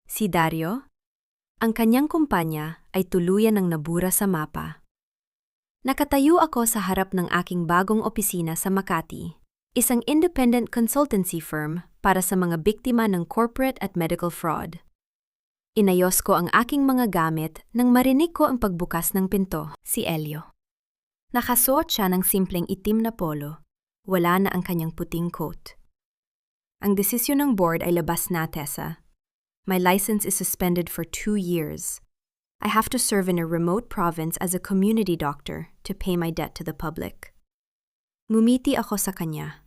A: Si Dario, ang kanyang kumpanya ay tuluyan ng nabura sa mapa. Nakatayo ako sa harap ng aking bagong opisina sa Makati, isang independent consultancy firm para sa mga biktima ng corporate at medical fraud. Inayos ko ang aking mga gamit nang marinig ko ang pagbukas ng pinto, si Elio. Nakasuot siya ng simpleng itim na polo, wala na ang kanyang puting coat. Ang desisyon ng board ay labas na, Tessa. My license is suspended for 2 years. I have to serve in a remote province as a community doctor to pay my debt to the public. Ngumiti ako sa kanya.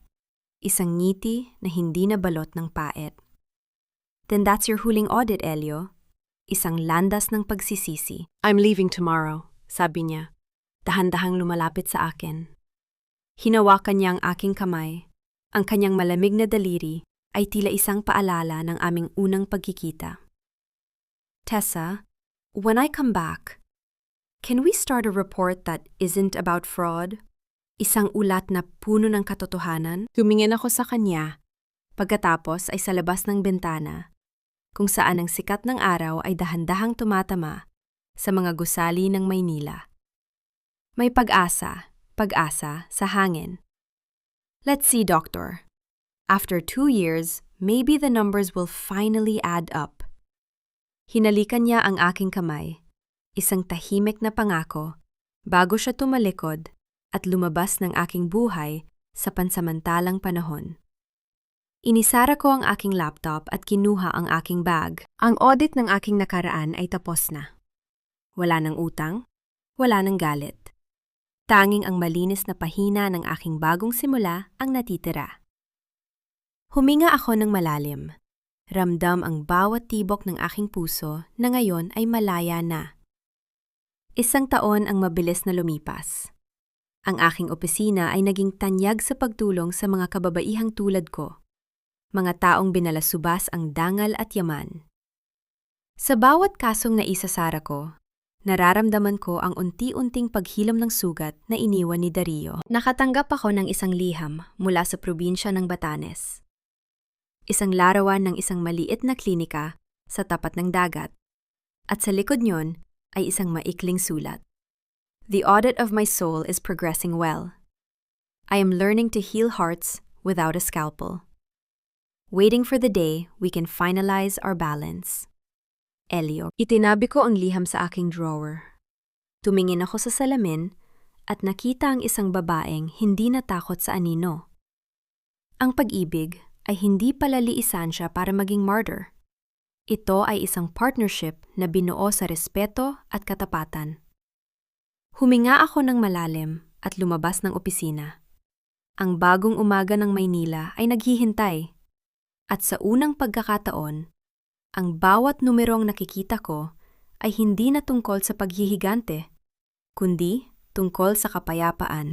A: Isang ngiti na hindi nabalot ng pait. Then that's your huling audit, Elio. Isang landas ng pagsisisi.
B: I'm leaving tomorrow, sabi niya. Dahan-dahang lumalapit sa akin. Hinawakan niya ang aking kamay. Ang kanyang malamig na daliri ay tila isang paalala ng aming unang pagkikita.
A: Tessa, when I come back, can we start a report that isn't about fraud? Isang ulat na puno ng katotohanan?
B: Tumingin ako sa kanya.
A: Pagkatapos ay sa labas ng bintana, kung saan ang sikat ng araw ay dahan-dahang tumatama sa mga gusali ng Maynila. May pag-asa sa hangin. Let's see, Doctor. After 2 years, maybe the numbers will finally add up. Hinalikan niya ang aking kamay, isang tahimik na pangako, bago siya tumalikod at lumabas ng aking buhay sa pansamantalang panahon. Inisara ko ang aking laptop at kinuha ang aking bag. Ang audit ng aking nakaraan ay tapos na. Wala ng utang, wala ng galit. Tanging ang malinis na pahina ng aking bagong simula ang natitira. Huminga ako ng malalim. Ramdam ang bawat tibok ng aking puso na ngayon ay malaya na. 1 taon ang mabilis na lumipas. Ang aking opisina ay naging tanyag sa pagtulong sa mga kababaihang tulad ko. Mga taong binalasubas ang dangal at yaman. Sa bawat kasong naisasara ko, nararamdaman ko ang unti-unting paghilom ng sugat na iniwan ni Dario. Nakatanggap ako ng isang liham mula sa probinsya ng Batanes. Isang larawan ng isang maliit na klinika sa tapat ng dagat. At sa likod niyon ay isang maikling sulat. The audit of my soul is progressing well. I am learning to heal hearts without a scalpel. Waiting for the day we can finalize our balance. Elio. Itinabi ko ang liham sa aking drawer. Tumingin ako sa salamin at nakita ang isang babaeng hindi natakot sa anino. Ang pag-ibig ay hindi palaliisan siya para maging martyr. Ito ay isang partnership na binuo sa respeto at katapatan. Huminga ako ng malalim at lumabas ng opisina. Ang bagong umaga ng Maynila ay naghihintay. At sa unang pagkakataon, ang bawat numerong nakikita ko ay hindi na tungkol sa paghihigante, kundi tungkol sa kapayapaan.